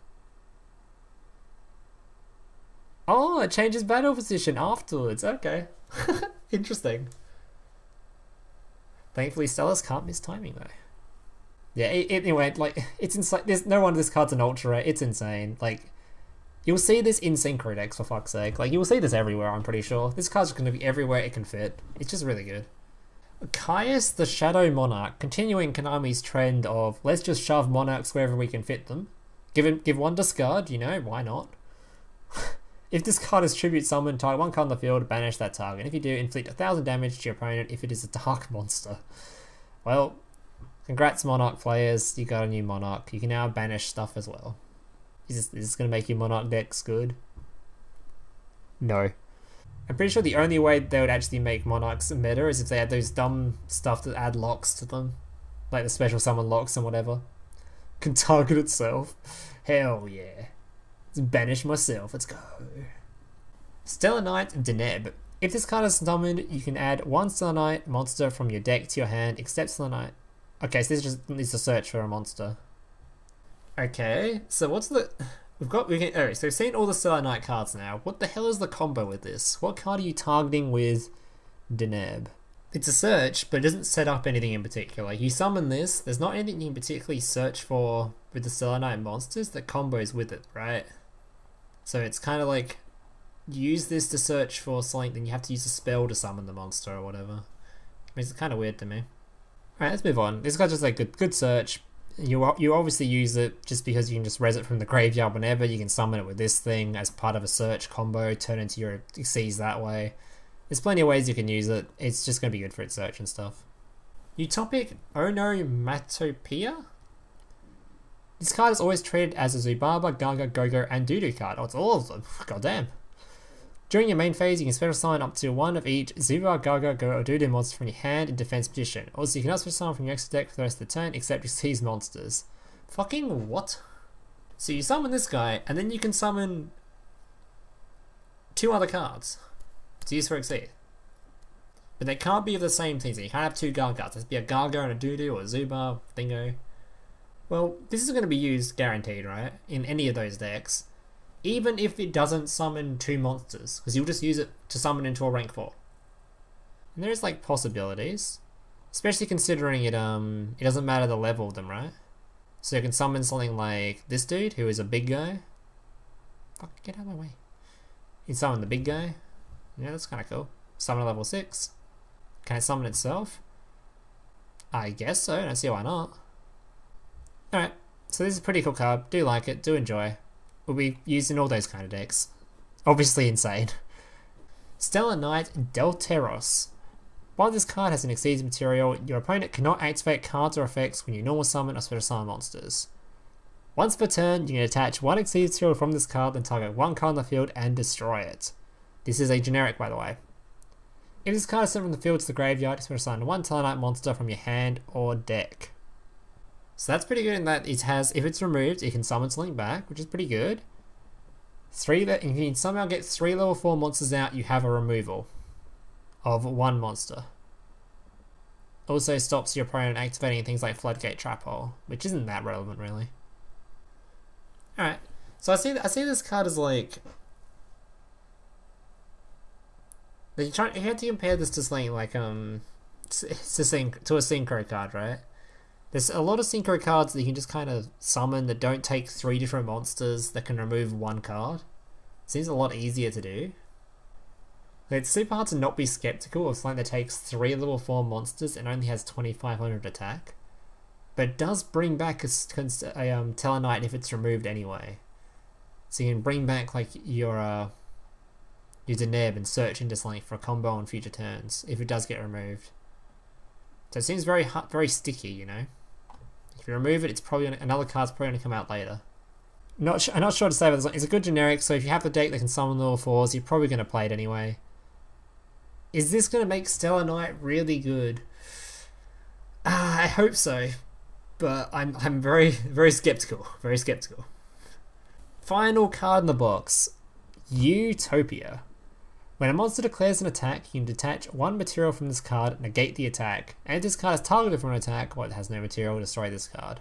Oh, it changes battle position afterwards, okay. Interesting. Thankfully Stellars can't miss timing though. Yeah, anyway, like, it's insane. There's no wonder this card's an ultra, it's insane. Like, you'll see this in synchro decks for fuck's sake. Like, you'll see this everywhere, I'm pretty sure. This card's going to be everywhere it can fit. It's just really good. Caius the Shadow Monarch, continuing Konami's trend of let's just shove monarchs wherever we can fit them. Give one discard, you know, why not? If this card is tribute summoned, target 1 card on the field, banish that target. If you do, inflict 1000 damage to your opponent if it is a dark monster. Well, congrats Monarch players, you got a new Monarch. You can now banish stuff as well. Is this going to make your Monarch decks good? No. I'm pretty sure the only way they would actually make Monarchs meta is if they had those dumb stuff that add locks to them. Like the special summon locks and whatever. Can target itself. Hell yeah. Let's banish myself, let's go. Stellar Knight Deneb. If this card is summoned, you can add 1 Stellar Knight monster from your deck to your hand, except Stellar Knight. Okay, so this just needs to search for a monster. Okay, so what's the... Alright, so we've seen all the Stellar Knight cards now. What the hell is the combo with this? What card are you targeting with Deneb? It's a search, but it doesn't set up anything in particular. You summon this, there's not anything you can particularly search for with the Stellar Knight monsters that combos with it, right? So it's kind of like, you use this to search for something, then you have to use a spell to summon the monster or whatever. Makes it kind of weird to me. Alright, let's move on. This guy's just like a good search. You obviously use it just because you can just res it from the graveyard whenever. You can summon it with this thing as part of a search combo, turn into your Xyz that way. There's plenty of ways you can use it. It's just going to be good for its search and stuff. Utopic Onomatopia? This card is always treated as a Zubaba, Gaga, Gogo, and Dudu card. Oh, it's all of them. Goddamn. During your main phase, you can special summon up to 1 of each Zuba, Gaga, Go, or Dudu monster from your hand in defense position. Also, you can also special summon from your extra deck for the rest of the turn, except Xyz monsters. Fucking what? So you summon this guy, and then you can summon 2 other cards to use for Xyz. But they can't be of the same thing, so you can't have 2 Gargas. There's be a Gaga and a Dudu, or a Zuba, Dingo. Well, this is going to be used guaranteed, right? In any of those decks. Even if it doesn't summon 2 monsters, because you'll just use it to summon into a rank 4. And there's like possibilities, especially considering it doesn't matter the level of them, right? So you can summon something like this dude, who is a big guy. Fuck, get out of my way. You can summon the big guy. Yeah, that's kind of cool. Summon a level 6. Can it summon itself? I guess so, I don't see why not. Alright, so this is a pretty cool card. Do like it, do enjoy. Will be used in all those kind of decks. Obviously insane. Stellar Knight Delteros. While this card has an Xyz material, your opponent cannot activate cards or effects when you normal summon or special summon monsters. Once per turn, you can attach 1 Xyz material from this card, then target 1 card on the field and destroy it. This is a generic, by the way. If this card is sent from the field to the graveyard, you can assign 1 Stellar Knight monster from your hand or deck. So that's pretty good in that it has, if it's removed, it can summon something back, which is pretty good. If you can somehow get 3 level 4 monsters out, you have a removal of 1 monster. Also stops your opponent activating things like Floodgate Trap Hole, which isn't that relevant really. Alright, so I see this card as like... You have to compare this to something like to a synchro card, right? There's a lot of synchro cards that you can just kind of summon that don't take 3 different monsters that can remove 1 card. Seems a lot easier to do. It's super hard to not be skeptical of something that takes 3 level 4 monsters and only has 2500 attack. But it does bring back a Tellarknight if it's removed anyway. So you can bring back like your Deneb and search into something for a combo on future turns if it does get removed. So it seems very sticky, you know. If you remove it, it's probably another card's probably going to come out later. I'm not sure to say about this one. It's a good generic, so if you have the deck that can summon level 4s, you're probably going to play it anyway. Is this going to make Stellar Knight really good? I hope so, but I'm very skeptical. Very skeptical. Final card in the box, Utopia. When a monster declares an attack, you can detach 1 material from this card, negate the attack, and if this card is targeted for an attack or it has no material, destroy this card.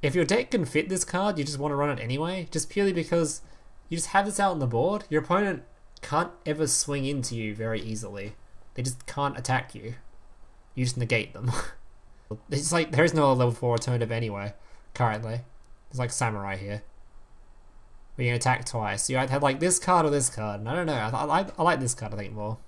If your deck can fit this card, you just want to run it anyway, just purely because you just have this out on the board. Your opponent can't ever swing into you very easily. They just can't attack you. You just negate them. It's like there is no level 4 alternative anyway, currently. It's like Samurai here. Where you can attack twice. You either have like this card or this card, and I don't know, I like this card I think more.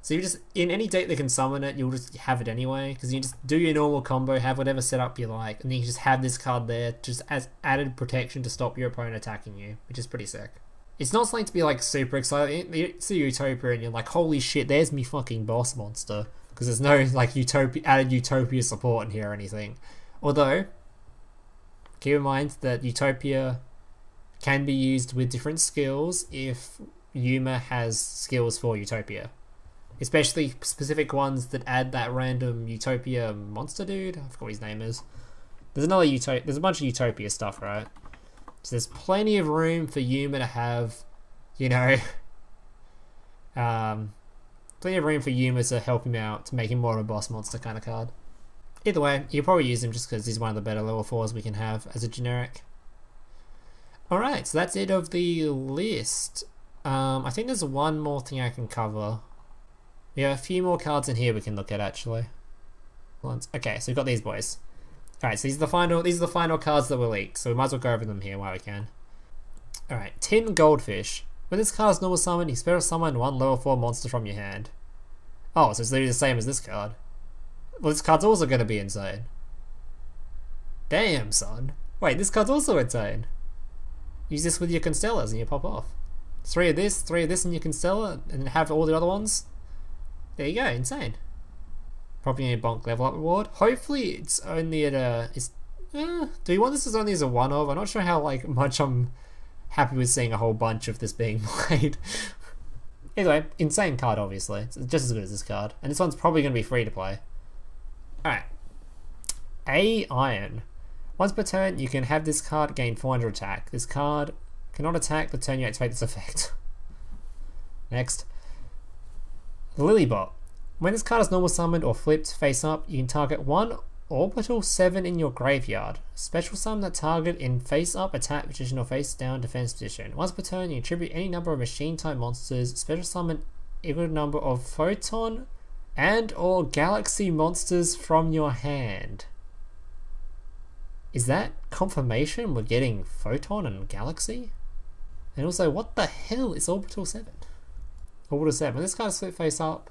So you just, in any deck that can summon it, you'll just have it anyway, because you just do your normal combo, have whatever setup you like, and then you just have this card there just as added protection to stop your opponent attacking you, which is pretty sick. It's not something to be like super excited. You see Utopia and you're like, holy shit, there's me fucking boss monster, because there's no like added Utopia support in here or anything. Although, keep in mind that Utopia can be used with different skills if Yuma has skills for Utopia. Especially specific ones that add that random Utopia monster dude. I forgot what his name is. There's a bunch of Utopia stuff, right? So there's plenty of room for Yuma to have, you know, plenty of room for Yuma to help him out, to make him more of a boss monster kind of card. Either way, you'll probably use him just because he's one of the better level 4s we can have as a generic. Alright, so that's it of the list. I think there's one more thing I can cover. We have a few more cards in here we can look at actually. Okay, so we've got these boys. Alright, so these are the final cards that were leaked, so we might as well go over them here while we can. Alright, Tin Goldfish. When this card is normal summon, you special summon 1 level 4 monster from your hand. Oh, so it's literally the same as this card. Well, this card's also going to be insane. Damn, son. Wait, this card's also insane. Use this with your Constellas and you pop off. 3 of this in your Constella, and have all the other ones. There you go, insane. Probably a bonk level up reward. Hopefully it's only at a... do we want this as only as a one-of? I'm not sure how much I'm happy with seeing a whole bunch of this being played. Anyway, insane card obviously. It's just as good as this card. And this one's probably going to be free to play. Alright. A Iron. Once per turn, you can have this card gain 400 attack. This card cannot attack the turn you activate this effect. Next. Lilybot. When this card is normal summoned or flipped face up, you can target 1 orbital 7 in your graveyard. Special summon that target in face up attack position or face down defense position. Once per turn, you attribute any number of machine type monsters. Special summon equal number of photon and or galaxy monsters from your hand. Is that confirmation we're getting photon and galaxy? And also, what the hell is orbital 7? Orbital 7. When this card is flipped face up,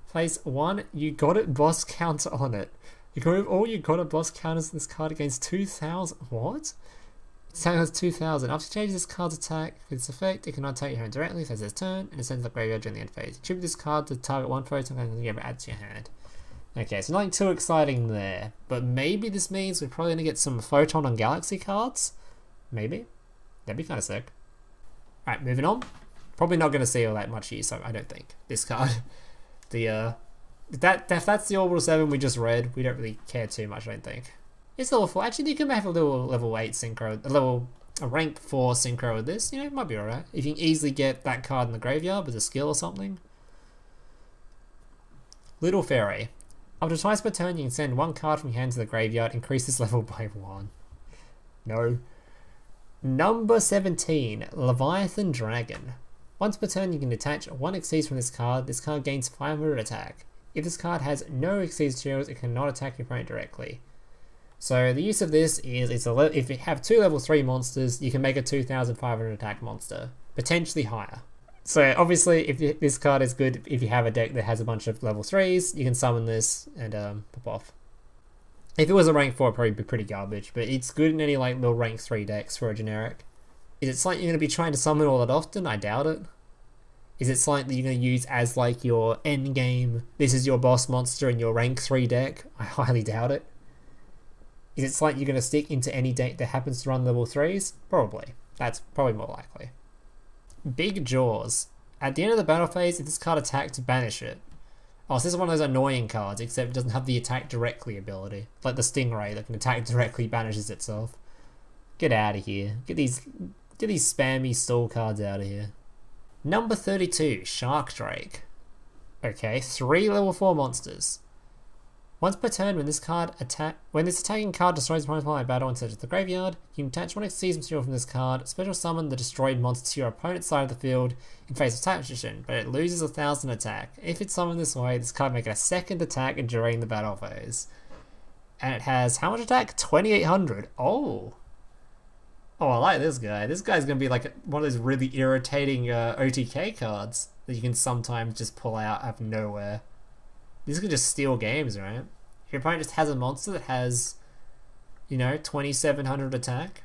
place 1, you got it boss counter on it. You can remove all you got it boss counters in this card against 2,000. What? This attack has 2,000. After changing this card's attack with its effect, it cannot attack your hand directly if it's its turn, and it sends the graveyard during the end phase. Attribute this card to target 1 photon and you add to your hand. Okay, so nothing too exciting there, but maybe this means we're probably going to get some photon and galaxy cards. Maybe. That'd be kind of sick. Alright, moving on. Probably not going to see all that much use, so I don't think. This card. If that's the orbital 7 we just read, we don't really care too much, I don't think. It's level 4. Actually, you can have a little level 8 synchro, a rank 4 synchro with this. You know, it might be alright. If you can easily get that card in the graveyard with a skill or something. Little Fairy. Up to twice per turn, you can send 1 card from your hand to the graveyard. Increase this level by 1. No. Number 17, Leviathan Dragon. Once per turn, you can detach one Xyz from this card. This card gains 500 attack. If this card has no Xyz materials, it cannot attack your opponent directly. So the use of this is, if you have 2 level 3 monsters, you can make a 2500 attack monster, potentially higher. So obviously, if this card is good, if you have a deck that has a bunch of level 3s, you can summon this and pop off. If it was a rank 4, it'd probably be pretty garbage, but it's good in any like little rank 3 decks for a generic. Is it something you're going to be trying to summon all that often? I doubt it. Is it something that you're going to use as like your end game, this is your boss monster in your rank 3 deck? I highly doubt it. Is it something you're going to stick into any deck that happens to run level 3s? Probably. That's probably more likely. Big Jaws. At the end of the battle phase, if this card attacks, banish it. Oh, so this is one of those annoying cards, except it doesn't have the attack directly ability. Like the Stingray that can attack directly banishes itself. Get out of here. Get these spammy stall cards out of here. Number 32, Shark Drake. Okay, 3 level 4 monsters. Once per turn, when this attacking card destroys opponent's player battle and searches the graveyard, you can attach one Xyz material from this card, special summon the destroyed monster to your opponent's side of the field in face of attack position, but it loses 1000 attack. If it's summoned this way, this card makes a second attack during the battle phase. And it has how much attack? 2800. Oh! Oh, I like this guy. This guy's going to be like one of those really irritating OTK cards that you can sometimes just pull out of nowhere. These can just steal games, right? If your opponent just has a monster that has, you know, 2700 attack,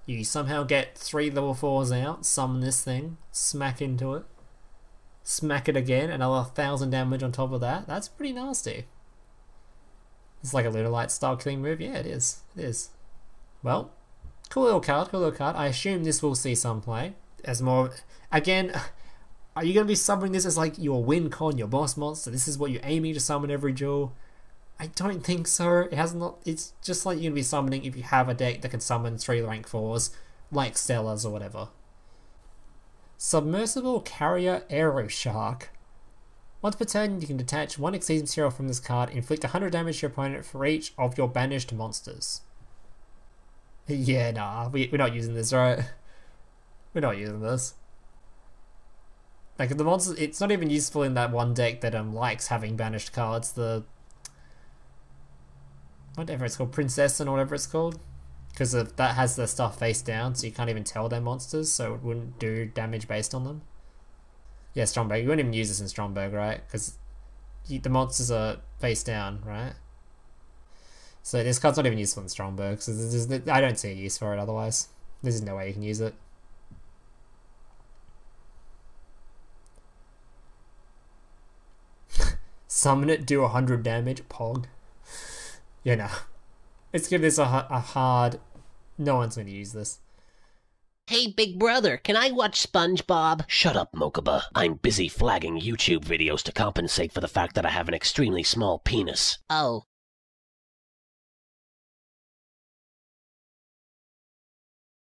you somehow get 3 level 4s out, summon this thing, smack into it, smack it again, another 1000 damage on top of that. That's pretty nasty. It's like a Lunalight style killing move. Yeah, it is. It is. Well, cool little card, cool little card. I assume this will see some play. As more, again, are you going to be summoning this as like your win con, your boss monster? This is what you're aiming to summon every duel? I don't think so. It has not. It's just like you're going to be summoning if you have a deck that can summon 3 rank 4s, like Stellars or whatever. Submersible Carrier Aero Shark. Once per turn, you can detach one Xyz material from this card, inflict 100 damage to your opponent for each of your banished monsters. Yeah, nah, we're not using this, right? We're not using this. Like, the monsters, it's not even useful in that one deck that likes having banished cards, the... whatever it's called, Princess and whatever it's called. Because that has their stuff face down, so you can't even tell they're monsters, so it wouldn't do damage based on them. Yeah, Stromberg, you wouldn't even use this in Stromberg, right? Because the monsters are face down, right? So this card's not even useful in Stromberg, so I don't see a use for it otherwise. There's no way you can use it. Summon it, do 100 damage, pog. Yeah, no. Let's give this a hard... No one's going to use this. Hey, big brother, can I watch SpongeBob? Shut up, Mokuba. I'm busy flagging YouTube videos to compensate for the fact that I have an extremely small penis. Oh.